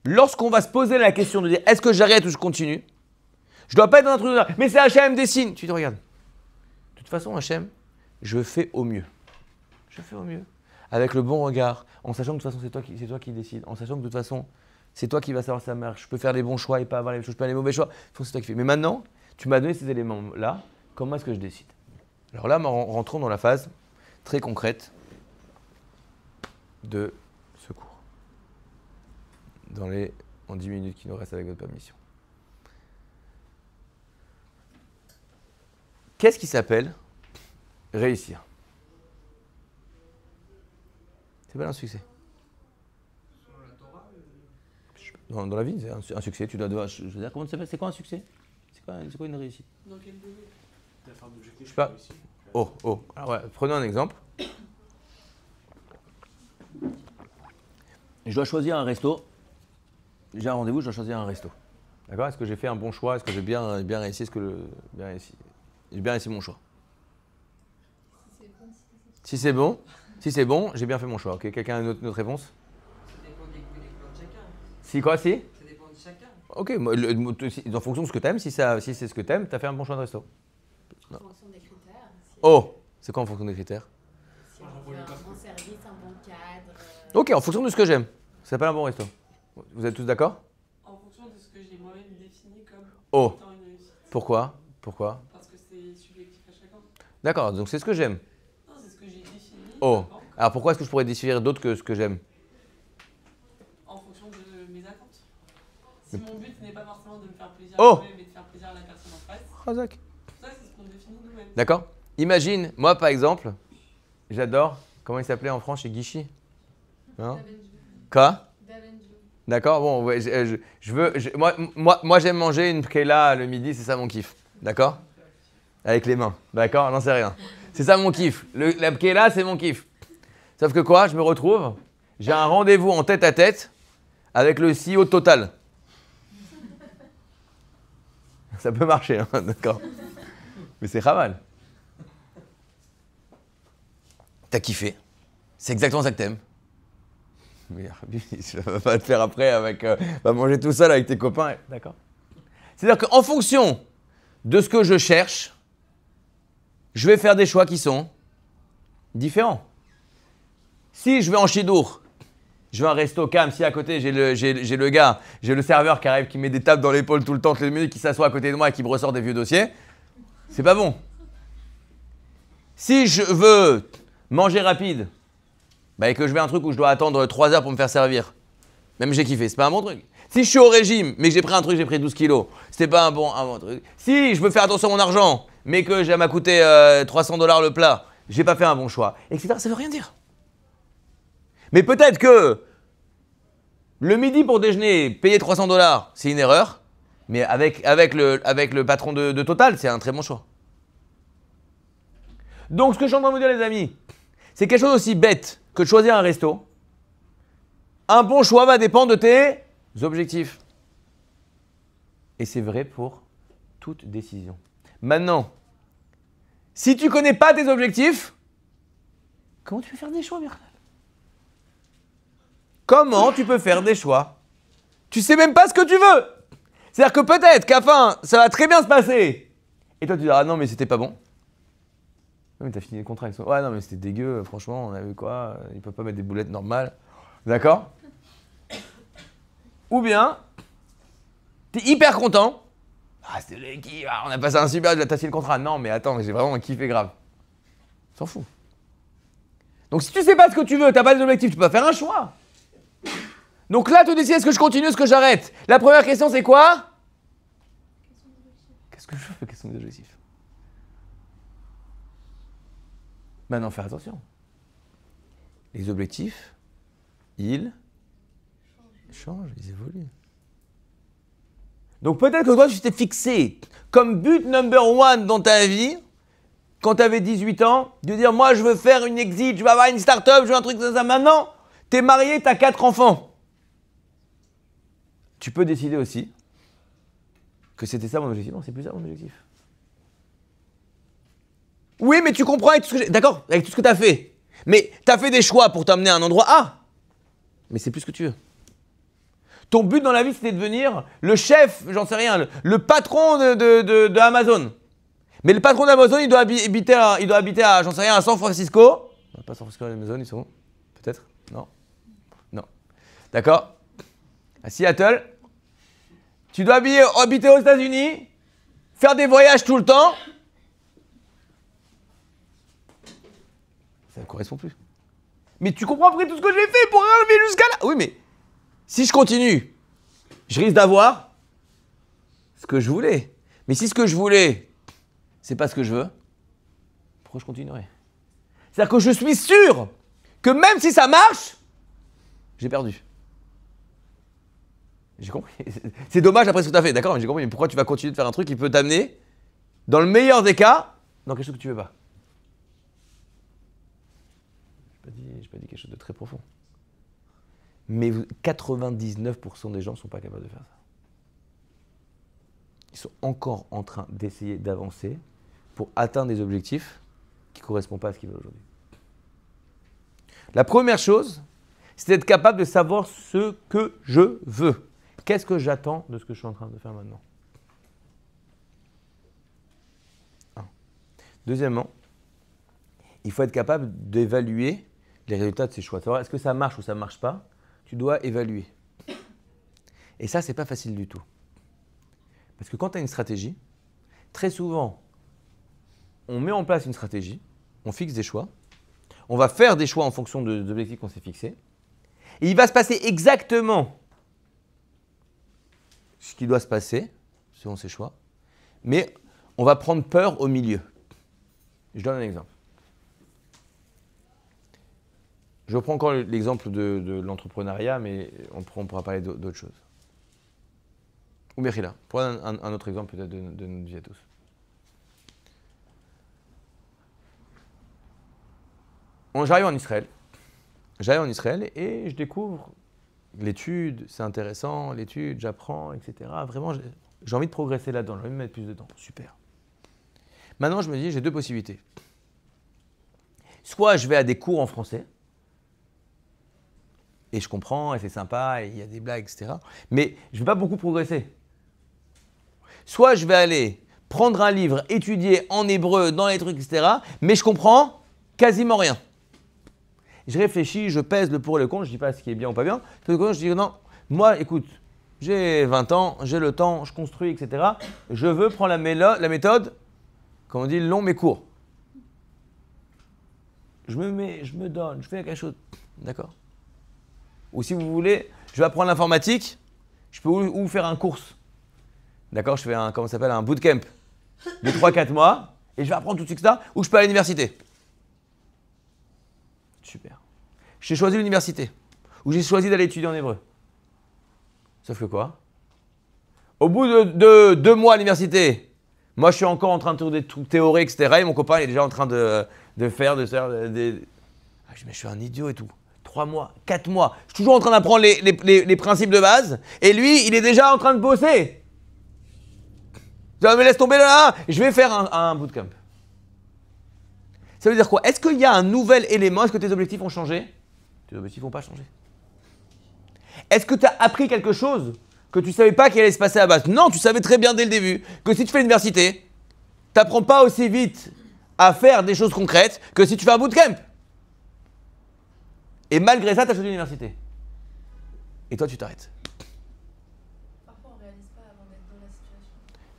lorsqu'on va se poser la question de dire est-ce que j'arrête ou je continue, je dois pas être dans un truc de mais c'est Hachem dessine. Tu te regardes. De toute façon, Hachem, je fais au mieux. Je fais au mieux. Avec le bon regard, en sachant que de toute façon, c'est toi qui décides. En sachant que de toute façon, c'est toi qui vas savoir si ça marche. Je peux faire les bons choix et pas avoir les choses, je peux faire les mauvais choix. Il faut que c'est toi qui fais. Mais maintenant, tu m'as donné ces éléments-là. Comment est-ce que je décide? Alors là, rentrons dans la phase très concrète de ce cours. En 10 minutes qui nous restent avec votre permission. Qu'est-ce qui s'appelle réussir? C'est pas un succès. Dans la vie, c'est un succès. Tu dois, je veux dire, comment ça s'appelle? C'est quoi un succès? C'est quoi une réussite? Dans quel domaine? Je sais pas. Oh. Alors ouais, prenons un exemple. Je dois choisir un resto. J'ai un rendez-vous, je dois choisir un resto. D'accord? Est-ce que j'ai fait un bon choix? Est-ce que j'ai bien réussi? J'ai bien réussi mon choix? Si c'est bon, j'ai bien fait mon choix. Ok, quelqu'un a une autre réponse? Ça dépend des goûts et des couleurs de chacun. Si quoi, si? Ça dépend de chacun. Ok, en fonction de ce que t'aimes, si c'est ce que t'aimes, t'as fait un bon choix de resto. En fonction des critères. Oh, c'est quoi en fonction des critères? Si on veut un bon service, un bon cadre. Ok, en fonction de ce que j'aime. Ça s'appelle un bon resto. Vous êtes tous d'accord? En fonction de ce que j'ai moi-même défini comme Oh. étant une réussite. Pourquoi? Parce que c'est subjectif à chacun. D'accord, donc c'est ce que j'aime. Non, c'est ce que j'ai défini. Oh. avant, Alors pourquoi est-ce que je pourrais définir d'autres que ce que j'aime? En fonction de mes attentes. Si mon but n'est pas forcément de me faire plaisir Oh. à moi-même, mais de faire plaisir à la personne en face, Razak. ça c'est ce qu'on définit nous-mêmes. D'accord. Imagine, moi par exemple, j'adore, comment il s'appelait en France chez Guichy? Hein? Quoi? D'accord, bon, ouais, moi j'aime manger une pkela le midi, c'est ça mon kiff. D'accord? Avec les mains. D'accord? J'en sais rien. C'est ça mon kiff. La pkela, c'est mon kiff. Sauf que quoi? Je me retrouve, j'ai un rendez-vous en tête à tête avec le CEO de Total. Ça peut marcher, hein, d'accord. Mais c'est ramal. T'as kiffé. C'est exactement ça que t'aimes. Mais ça va pas te faire après avec. Va manger tout seul avec tes copains. D'accord. C'est-à-dire qu'en fonction de ce que je cherche, je vais faire des choix qui sont différents. Si je vais en chidour, je vais à un resto cam, si à côté j'ai le gars, j'ai le serveur qui arrive, qui met des tapes dans l'épaule tout le temps, toutes les minutes, qui s'assoit à côté de moi et qui me ressort des vieux dossiers, c'est pas bon. Si je veux manger rapide, et que je vais à un truc où je dois attendre 3 heures pour me faire servir, même j'ai kiffé, c'est pas un bon truc. Si je suis au régime, mais que j'ai pris un truc, j'ai pris 12 kilos, c'était pas un bon truc. Si je veux faire attention à mon argent, mais que ça m'a coûté $300 le plat, j'ai pas fait un bon choix, etc. Ça veut rien dire. Mais peut-être que le midi pour déjeuner, payer $300, c'est une erreur, mais avec le patron de Total, c'est un très bon choix. Donc ce que je suis en train de vous dire les amis, c'est quelque chose aussi bête que de choisir un resto. Un bon choix va dépendre de tes objectifs. Et c'est vrai pour toute décision. Maintenant, si tu ne connais pas tes objectifs, comment tu peux faire des choix, Bernard? Comment tu peux faire des choix? Tu sais même pas ce que tu veux. C'est-à-dire que peut-être qu'à la fin, ça va très bien se passer. Et toi, tu diras, ah non, mais c'était pas bon. Non, mais t'as fini le contrat. Ouais, non, mais c'était dégueu, franchement, on a vu quoi? Ils peuvent pas mettre des boulettes normales. D'accord? Ou bien, t'es hyper content. Ah, c'était l'équipe, on a passé un super, t'as signé le contrat. Non, mais attends, j'ai vraiment kiffé grave. S'en fout. Donc si tu sais pas ce que tu veux, t'as pas d'objectif, tu peux faire un choix. Donc là, tu décides, est-ce que je continue, est-ce que j'arrête? La première question, c'est quoi? Qu'est-ce que je fais? Quels sont mes objectifs? Maintenant, faire attention. Les objectifs, ils changent, ils évoluent. Donc peut-être que toi, tu t'es fixé comme but number one dans ta vie, quand tu avais 18 ans, de dire, moi, je veux faire une exit, je veux avoir une start-up, je veux un truc comme ça. Maintenant, tu es marié, tu as 4 enfants. Tu peux décider aussi que c'était ça mon objectif. Non, c'est plus ça mon objectif. Oui, mais tu comprends avec tout ce que j'ai. D'accord, avec tout ce que tu as fait. Mais tu as fait des choix pour t'amener à un endroit A. Mais c'est plus ce que tu veux. Ton but dans la vie, c'était de devenir le chef, j'en sais rien, le patron de Amazon. Mais le patron d'Amazon, il doit habiter à, j'en sais rien, à San Francisco. Non, pas San Francisco, Amazon, ils sont où? Peut-être? Non. Non. D'accord? À Seattle. Tu dois habiter aux États-Unis, faire des voyages tout le temps. Ça ne correspond plus. Mais tu comprends après tout ce que j'ai fait pour arriver jusqu'à là? Oui, mais si je continue, je risque d'avoir ce que je voulais. Mais si ce que je voulais, c'est pas ce que je veux, pourquoi je continuerai? C'est-à-dire que je suis sûr que même si ça marche, j'ai perdu. J'ai compris. C'est dommage après ce que tu as fait, d'accord? Mais j'ai compris. Mais pourquoi tu vas continuer de faire un truc qui peut t'amener, dans le meilleur des cas, dans quelque chose que tu veux pas? Je n'ai pas dit quelque chose de très profond. Mais 99% des gens ne sont pas capables de faire ça. Ils sont encore en train d'essayer d'avancer pour atteindre des objectifs qui ne correspondent pas à ce qu'ils veulent aujourd'hui. La première chose, c'est d'être capable de savoir ce que je veux. Qu'est-ce que j'attends de ce que je suis en train de faire maintenant? Deuxièmement, il faut être capable d'évaluer les résultats de ses choix. Savoir est-ce que ça marche ou ça ne marche pas, tu dois évaluer. Et ça, ce n'est pas facile du tout. Parce que quand tu as une stratégie, très souvent, on met en place une stratégie, on fixe des choix, on va faire des choix en fonction des objectifs qu'on s'est fixés, et il va se passer exactement ce qui doit se passer, selon ces choix, mais on va prendre peur au milieu. Je donne un exemple. Je reprends encore l'exemple de l'entrepreneuriat, mais on pourra parler d'autres choses. Ou Mechila, pour un autre exemple peut-être de notre vie à tous. J'arrive en Israël. Et je découvre l'étude, c'est intéressant, l'étude, j'apprends, etc. Vraiment, j'ai envie de progresser là-dedans, j'ai envie de mettre plus de temps. Super. Maintenant, je me dis, j'ai deux possibilités. Soit je vais à des cours en français, et je comprends, et c'est sympa, et il y a des blagues, etc. Mais je ne vais pas beaucoup progresser. Soit je vais aller prendre un livre, étudier en hébreu, dans les trucs, etc. Mais je comprends quasiment rien. Je réfléchis, je pèse le pour et le contre, je ne dis pas ce qui est bien ou pas bien. Tout le coup, je dis non, moi, écoute, j'ai 20 ans, j'ai le temps, je construis, etc. Je veux prendre la méthode, comme on dit, long mais court. Je me donne, je fais quelque chose. D'accord? Ou si vous voulez, je vais apprendre l'informatique, je peux ou faire un course. D'accord? Je fais un bootcamp de 3-4 mois et je vais apprendre tout de suite ça, ou je peux aller à l'université. Super. J'ai choisi l'université, ou j'ai choisi d'aller étudier en hébreu. Sauf que quoi? Au bout de 2 mois à l'université, moi je suis encore en train de tourner des trucs théoriques, etc. Et mon copain il est déjà en train de faire des... Ah, je dis, mais je suis un idiot et tout. 3 mois, 4 mois. Je suis toujours en train d'apprendre les principes de base. Et lui, il est déjà en train de bosser. Je dis, mais laisse tomber là, je vais faire un bootcamp. Ça veut dire quoi? Est-ce qu'il y a un nouvel élément? Est-ce que tes objectifs ont changé? Tes objectifs n'ont pas changé. Est-ce que tu as appris quelque chose que tu ne savais pas qu'il allait se passer à la base? Non, tu savais très bien dès le début que si tu fais l'université, tu n'apprends pas aussi vite à faire des choses concrètes que si tu fais un bootcamp. Et malgré ça, tu as choisi l'université. Et toi, tu t'arrêtes. Parfois, on ne réalise pas avant d'être dans la situation.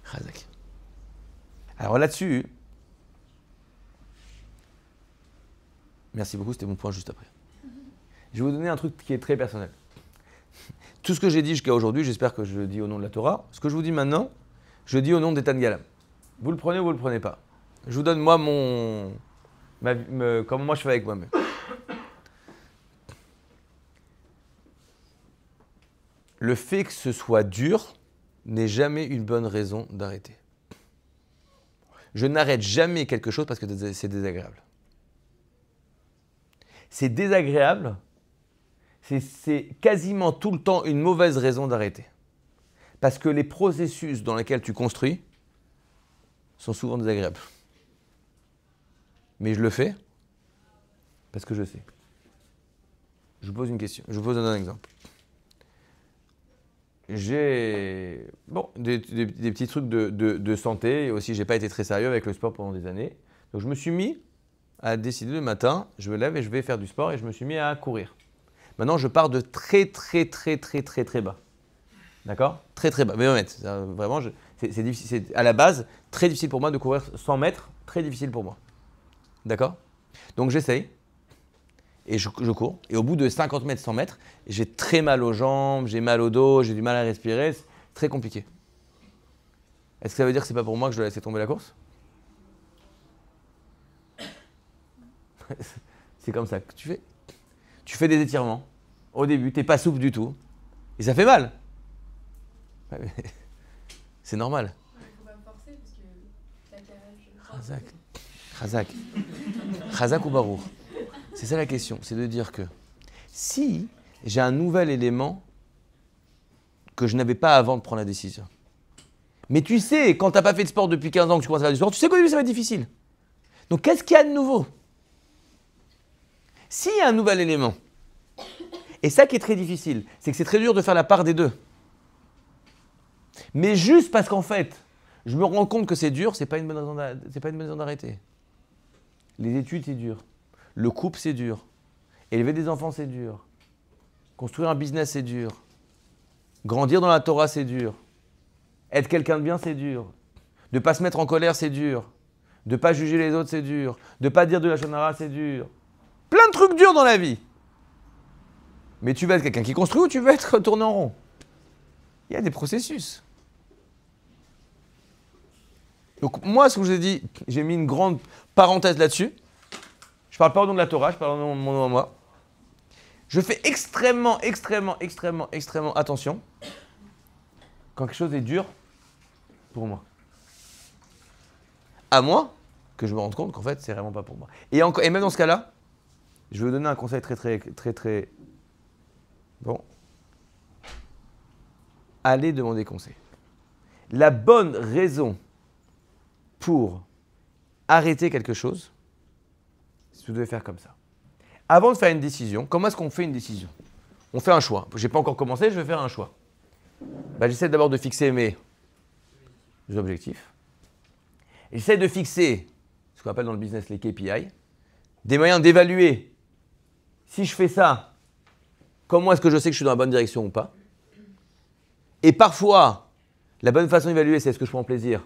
Razak. Alors là-dessus, merci beaucoup, c'était mon point juste après. Je vais vous donner un truc qui est très personnel. Tout ce que j'ai dit jusqu'à aujourd'hui, j'espère que je le dis au nom de la Torah. Ce que je vous dis maintenant, je le dis au nom d'Etan Galam. Vous le prenez ou vous ne le prenez pas. Je vous donne moi comment moi je fais avec moi-même. Le fait que ce soit dur n'est jamais une bonne raison d'arrêter. Je n'arrête jamais quelque chose parce que c'est désagréable. C'est désagréable, c'est quasiment tout le temps une mauvaise raison d'arrêter. Parce que les processus dans lesquels tu construis sont souvent désagréables. mais je le fais parce que je sais. Je vous pose une question, je vous pose un exemple. J'ai des petits trucs de santé, et aussi j'ai pas été très sérieux avec le sport pendant des années. Donc je me suis mis à décider le matin, je me lève et je vais faire du sport et je me suis mis à courir. Maintenant je pars de très bas. D'accord? Très bas. Mais honnête, vraiment, c'est difficile. C'est à la base très difficile pour moi de courir 100 mètres, très difficile pour moi. D'accord? Donc j'essaye. Et je cours. Et au bout de 50 mètres, 100 mètres, j'ai très mal aux jambes, j'ai mal au dos, j'ai du mal à respirer. C'est très compliqué. Est-ce que ça veut dire que c'est pas pour moi que je dois laisser tomber la course? C'est comme ça que tu fais. Tu fais des étirements. Au début, tu n'es pas souple du tout. Et ça fait mal. C'est normal. Il ne faut pas me forcer parce que la carène, Khazak ou Barour? C'est ça la question, c'est de dire que si j'ai un nouvel élément que je n'avais pas avant de prendre la décision. Mais tu sais, quand tu n'as pas fait de sport depuis 15 ans, que tu commences à faire du sport, tu sais qu'au début ça va être difficile. Donc qu'est-ce qu'il y a de nouveau? S'il y a un nouvel élément, et ça qui est très difficile, c'est que c'est très dur de faire la part des deux. Mais juste parce qu'en fait, je me rends compte que c'est dur, c'est pas une bonne raison d'arrêter. Les études, c'est dur. Le couple, c'est dur. Élever des enfants, c'est dur. Construire un business, c'est dur. Grandir dans la Torah, c'est dur. Être quelqu'un de bien, c'est dur. De ne pas se mettre en colère, c'est dur. De ne pas juger les autres, c'est dur. De ne pas dire de la shonara, c'est dur. Plein de trucs durs dans la vie. Mais tu veux être quelqu'un qui construit ou tu veux être tourné en rond? Il y a des processus. Donc moi, ce que je vous ai dit, j'ai mis une grande parenthèse là-dessus. Je ne parle pas au nom de la Torah, je parle au nom de mon nom à moi. Je fais extrêmement attention quand quelque chose est dur pour moi. À moi que je me rende compte qu'en fait, c'est vraiment pas pour moi. Et même dans ce cas-là, je vais vous donner un conseil très bon. Allez demander conseil. La bonne raison pour arrêter quelque chose, c'est que vous devez faire comme ça. Avant de faire une décision, comment est-ce qu'on fait une décision? On fait un choix. Je n'ai pas encore commencé, je vais faire un choix. J'essaie d'abord de fixer mes objectifs. J'essaie de fixer ce qu'on appelle dans le business les KPI, des moyens d'évaluer si je fais ça, comment est-ce que je sais que je suis dans la bonne direction ou pas. Et parfois, la bonne façon d'évaluer, c'est est-ce que je prends plaisir.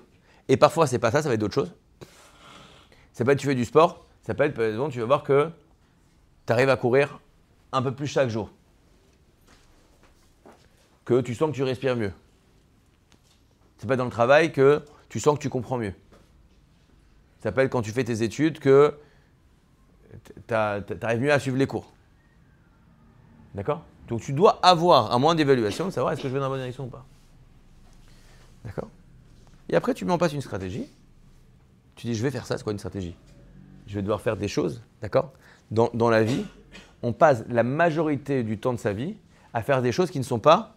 Et parfois, c'est pas ça, ça va être d'autres choses. Ça peut être tu fais du sport, ça peut être par exemple, tu vas voir que tu arrives à courir un peu plus chaque jour. Que tu sens que tu respires mieux. Ça peut être dans le travail que tu sens que tu comprends mieux. Ça peut être quand tu fais tes études que tu arrives mieux à suivre les cours. D'accord? Donc tu dois avoir un moyen d'évaluation de savoir est-ce que je vais dans la bonne direction ou pas. D'accord? Et après tu mets en place une stratégie. Tu dis je vais faire ça, c'est quoi une stratégie? Je vais devoir faire des choses, d'accord? Dans la vie, on passe la majorité du temps de sa vie à faire des choses qui ne sont pas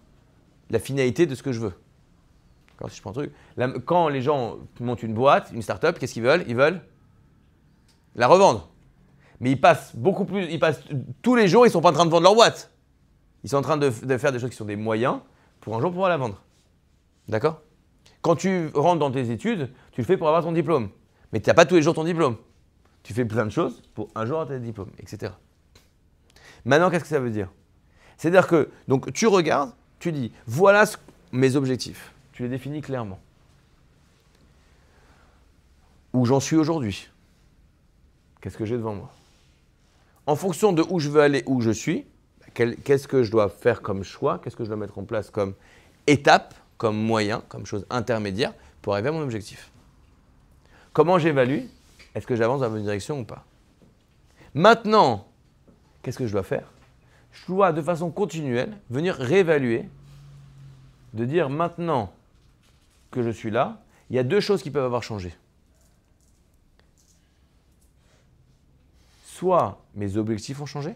la finalité de ce que je veux. D'accord, si je prends un truc. Quand les gens montent une boîte, une start-up, qu'est-ce qu'ils veulent? Ils veulent la revendre. Mais ils passent tous les jours, ils ne sont pas en train de vendre leur boîte. Ils sont en train de faire des choses qui sont des moyens pour un jour pouvoir la vendre. D'accord? Quand tu rentres dans tes études, tu le fais pour avoir ton diplôme. Mais tu n'as pas tous les jours ton diplôme. Tu fais plein de choses pour un jour avoir ton diplôme, etc. Maintenant, qu'est-ce que ça veut dire? C'est-à-dire que donc, tu regardes, tu dis, voilà mes objectifs. Tu les définis clairement. Où j'en suis aujourd'hui? Qu'est-ce que j'ai devant moi? En fonction de où je veux aller, où je suis, qu'est-ce que je dois faire comme choix? Qu'est-ce que je dois mettre en place comme étape, comme moyen, comme chose intermédiaire pour arriver à mon objectif? Comment j'évalue? Est-ce que j'avance dans la bonne direction ou pas? Maintenant, qu'est-ce que je dois faire? Je dois, de façon continuelle, venir réévaluer, de dire maintenant que je suis là, il y a deux choses qui peuvent avoir changé. Soit mes objectifs ont changé,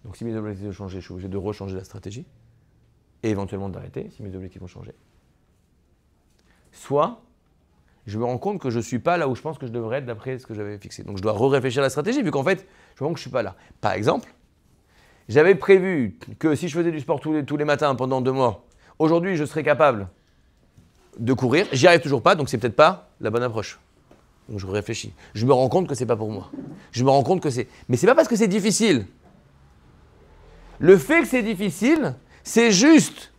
donc si mes objectifs ont changé, je suis obligé de rechanger la stratégie, et éventuellement d'arrêter si mes objectifs ont changé. Soit je me rends compte que je ne suis pas là où je pense que je devrais être d'après ce que j'avais fixé. Donc je dois réfléchir à la stratégie, vu qu'en fait, je me rends compte que je ne suis pas là. Par exemple, j'avais prévu que si je faisais du sport tous les matins pendant 2 mois, aujourd'hui, je serais capable de courir. J'y arrive toujours pas, donc c'est peut-être pas la bonne approche. Donc je réfléchis. Je me rends compte que c'est pas pour moi. Je me rends compte que c'est... Mais c'est pas parce que c'est difficile. Le fait que c'est difficile, c'est juste...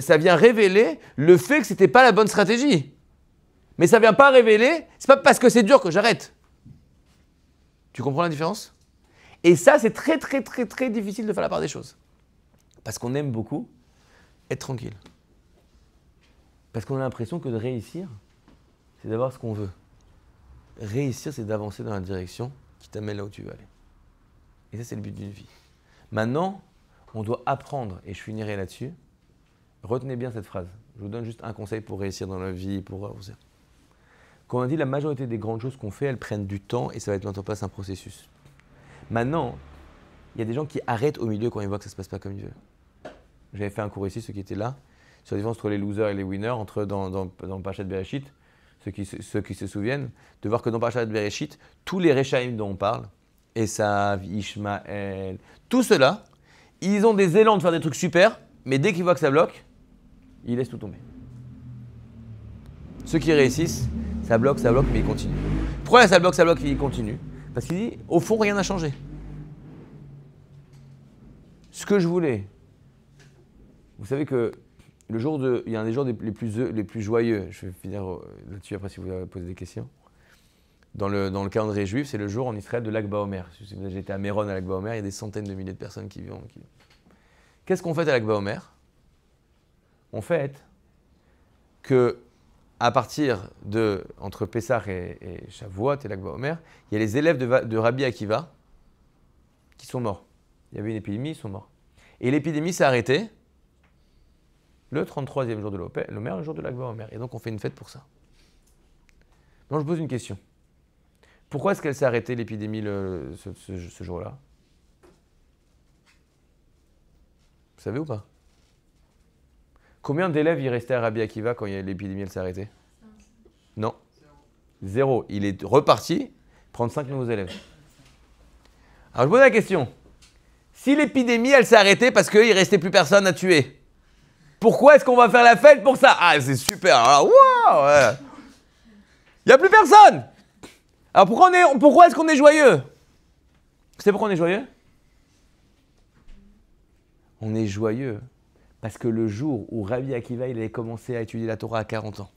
ça vient révéler le fait que c'était pas la bonne stratégie. Mais ça vient pas révéler... C'est pas parce que c'est dur que j'arrête. Tu comprends la différence? Et ça, c'est très, très, très, très difficile de faire la part des choses. Parce qu'on aime beaucoup être tranquille. Parce qu'on a l'impression que de réussir, c'est d'avoir ce qu'on veut. Réussir, c'est d'avancer dans la direction qui t'amène là où tu veux aller. Et ça, c'est le but d'une vie. Maintenant, on doit apprendre, et je finirai là-dessus. Retenez bien cette phrase. Je vous donne juste un conseil pour réussir dans la vie, pour avancer. Quand on dit la majorité des grandes choses qu'on fait, elles prennent du temps et ça va être mis en place un processus. Maintenant, il y a des gens qui arrêtent au milieu quand ils voient que ça ne se passe pas comme ils veulent. J'avais fait un cours ici, ceux qui étaient là, sur la différence entre les losers et les winners, dans le Parashat Bereshit, ceux qui se souviennent, de voir que dans Parashat Bereshit, tous les Réchaïm dont on parle, Esav, Ishmaël, tout cela, ils ont des élans de faire des trucs super, mais dès qu'ils voient que ça bloque, ils laissent tout tomber. Ceux qui réussissent, ça bloque, mais ils continuent. Pourquoi ça bloque, et ils continuent? Parce qu'il dit, au fond, rien n'a changé. Ce que je voulais, vous savez que il y a un des jours les plus joyeux, je vais finir là-dessus après si vous avez posé des questions. Dans le calendrier juif, c'est le jour en Israël de l'Ag BaOmer. Si vous avez été à Méron à l'Ag BaOmer, il y a des centaines de milliers de personnes qui vivent. Qu'est-ce qu'on fait à l'Ag BaOmer? On fait que à partir entre Pessah et Shavuot et l'Ag BaOmer, il y a les élèves de Rabbi Akiva qui sont morts. Il y avait une épidémie, ils sont morts. Et l'épidémie s'est arrêtée le 33e jour de l'Omer, le jour de l'Ag BaOmer. Et donc on fait une fête pour ça. Donc je pose une question. Pourquoi est-ce qu'elle s'est arrêtée, l'épidémie, ce jour-là? Vous savez ou pas? Combien d'élèves y restaient à Rabbi Akiva quand l'épidémie s'est arrêtée? Non. 0. Il est reparti prendre 5 nouveaux élèves. Alors je pose la question. Si l'épidémie, elle s'est arrêtée parce qu'il ne restait plus personne à tuer, pourquoi est-ce qu'on va faire la fête pour ça? Ah, c'est super. Alors, waouh, ouais. Il n'y a plus personne. Alors pourquoi est-ce qu'on est joyeux? Vous savez pourquoi on est joyeux? On est joyeux parce que le jour où Rabbi Akiva il avait commencé à étudier la Torah à 40 ans,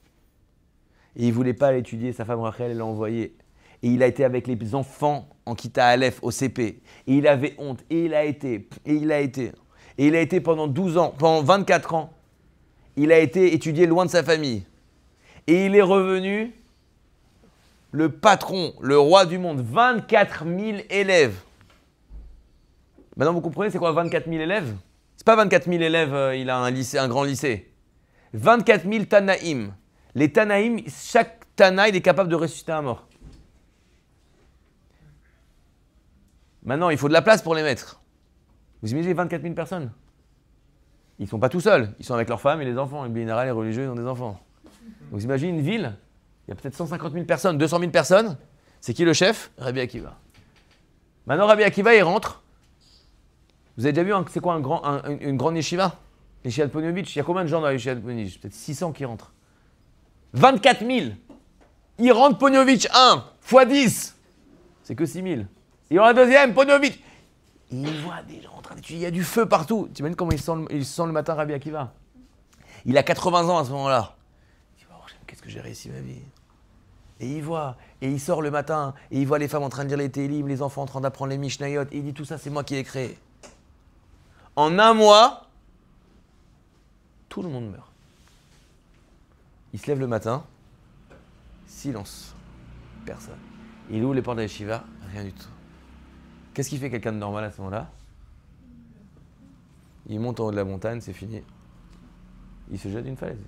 et il ne voulait pas l'étudier, sa femme Rachel elle l'a envoyé, et il a été avec les enfants en Kita Aleph au CP, et il avait honte, et il a été pendant 12 ans, pendant 24 ans, il a été étudié loin de sa famille, et il est revenu le patron, le roi du monde, 24 000 élèves. Maintenant vous comprenez c'est quoi 24 000 élèves? C'est pas 24 000 élèves, il a un grand lycée. 24 000 Tanaïm. Les Tanaïm, chaque Tana, il est capable de ressusciter un mort. Maintenant, il faut de la place pour les mettre. Vous imaginez 24 000 personnes? Ils ne sont pas tout seuls, ils sont avec leurs femmes et les enfants. Les général, les religieux, ils ont des enfants. Donc vous imaginez une ville, il y a peut-être 150 000 personnes, 200 000 personnes. C'est qui le chef? Rabbi Akiva. Maintenant, Rabbi Akiva, il rentre. Vous avez déjà vu, c'est quoi une grande yeshiva? Yeshiva de Ponevezh, il y a combien de gens dans la yeshiva de Ponevezh? Peut-être 600 qui rentrent. 24 000. Il rentre Ponevezh 1 x 10. C'est que 6 000. Il y aura un deuxième, Ponevezh. Il voit des gens en train d'étudier, il y a du feu partout. Tu imagines comment il sent le matin Rabbi Akiva? Il a 80 ans à ce moment-là. Il dit, oh, qu'est-ce que j'ai réussi ma vie? Et il voit, et il sort le matin, et il voit les femmes en train de lire les Télim, les enfants en train d'apprendre les Mishnayot, et il dit, tout ça, c'est moi qui ai créé. En un mois, tout le monde meurt. Il se lève le matin, silence, personne. Il ouvre les portes de la yeshiva, rien du tout. Qu'est-ce qui fait quelqu'un de normal à ce moment-là? Il monte en haut de la montagne, c'est fini. Il se jette d'une falaise.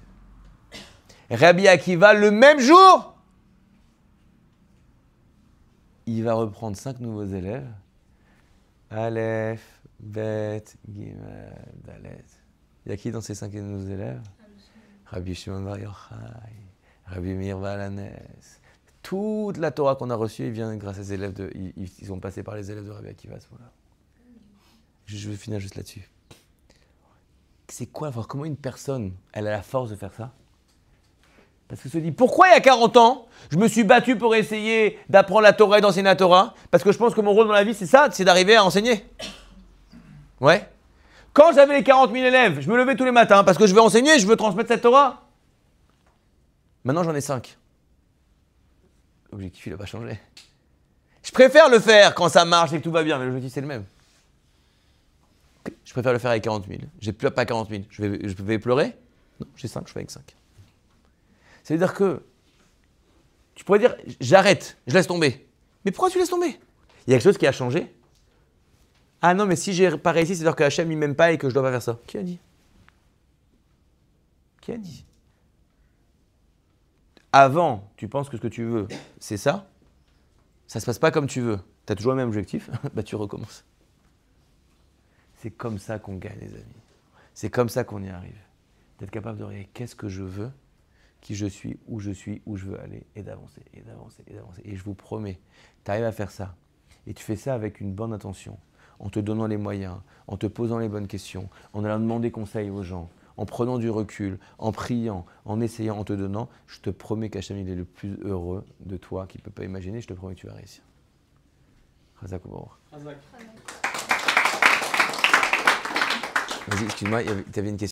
Rabbi Akiva, le même jour, il va reprendre 5 nouveaux élèves. Aleph, Bet, Gimel, Dalet. Il y a qui dans ces 5 nouveaux élèves? Rabbi Shimon Bar Yochai, Rabbi Meir Baal Hanes. Toute la Torah qu'on a reçue, elle vient grâce à ces élèves ils ont passé par les élèves de Rabbi Akiva à ce moment-là. Je vais finir juste là-dessus. C'est quoi, comment une personne, elle a la force de faire ça? Parce qu'elle se dit, pourquoi il y a 40 ans, je me suis battu pour essayer d'apprendre la Torah et d'enseigner la Torah? Parce que je pense que mon rôle dans la vie, c'est ça, c'est d'arriver à enseigner. Ouais. Quand j'avais les 40 000 élèves, je me levais tous les matins parce que je veux enseigner, je veux transmettre cette Torah. Maintenant, j'en ai 5. L'objectif, il n'a pas changé. Je préfère le faire quand ça marche et que tout va bien, mais l'objectif, c'est le même. Je préfère le faire avec 40 000. J'ai pas 40 000. Je vais pleurer? Non, j'ai 5, je fais avec 5. C'est-à-dire que tu pourrais dire, j'arrête, je laisse tomber. Mais pourquoi tu laisses tomber? Il y a quelque chose qui a changé. Ah non, mais si j'ai pas réussi, c'est-à-dire que Hachem, il m'aime pas et que je dois pas faire ça. Qui a dit? Qui a dit? Avant, tu penses que ce que tu veux, c'est ça. Ça se passe pas comme tu veux. Tu as toujours le même objectif, bah tu recommences. C'est comme ça qu'on gagne, les amis. C'est comme ça qu'on y arrive. D'être capable de regarder qu'est-ce que je veux, qui je suis, où je veux aller, et d'avancer, et d'avancer, et d'avancer. Et je vous promets, tu arrives à faire ça. Et tu fais ça avec une bonne intention, en te donnant les moyens, en te posant les bonnes questions, en allant demander conseil aux gens, en prenant du recul, en priant, en essayant, en te donnant. Je te promets qu'Hachem, il est le plus heureux de toi qu'il ne peut pas imaginer. Je te promets que tu vas réussir. Chazak Ubaruch. Vas-y, excuse-moi, tu avais une question.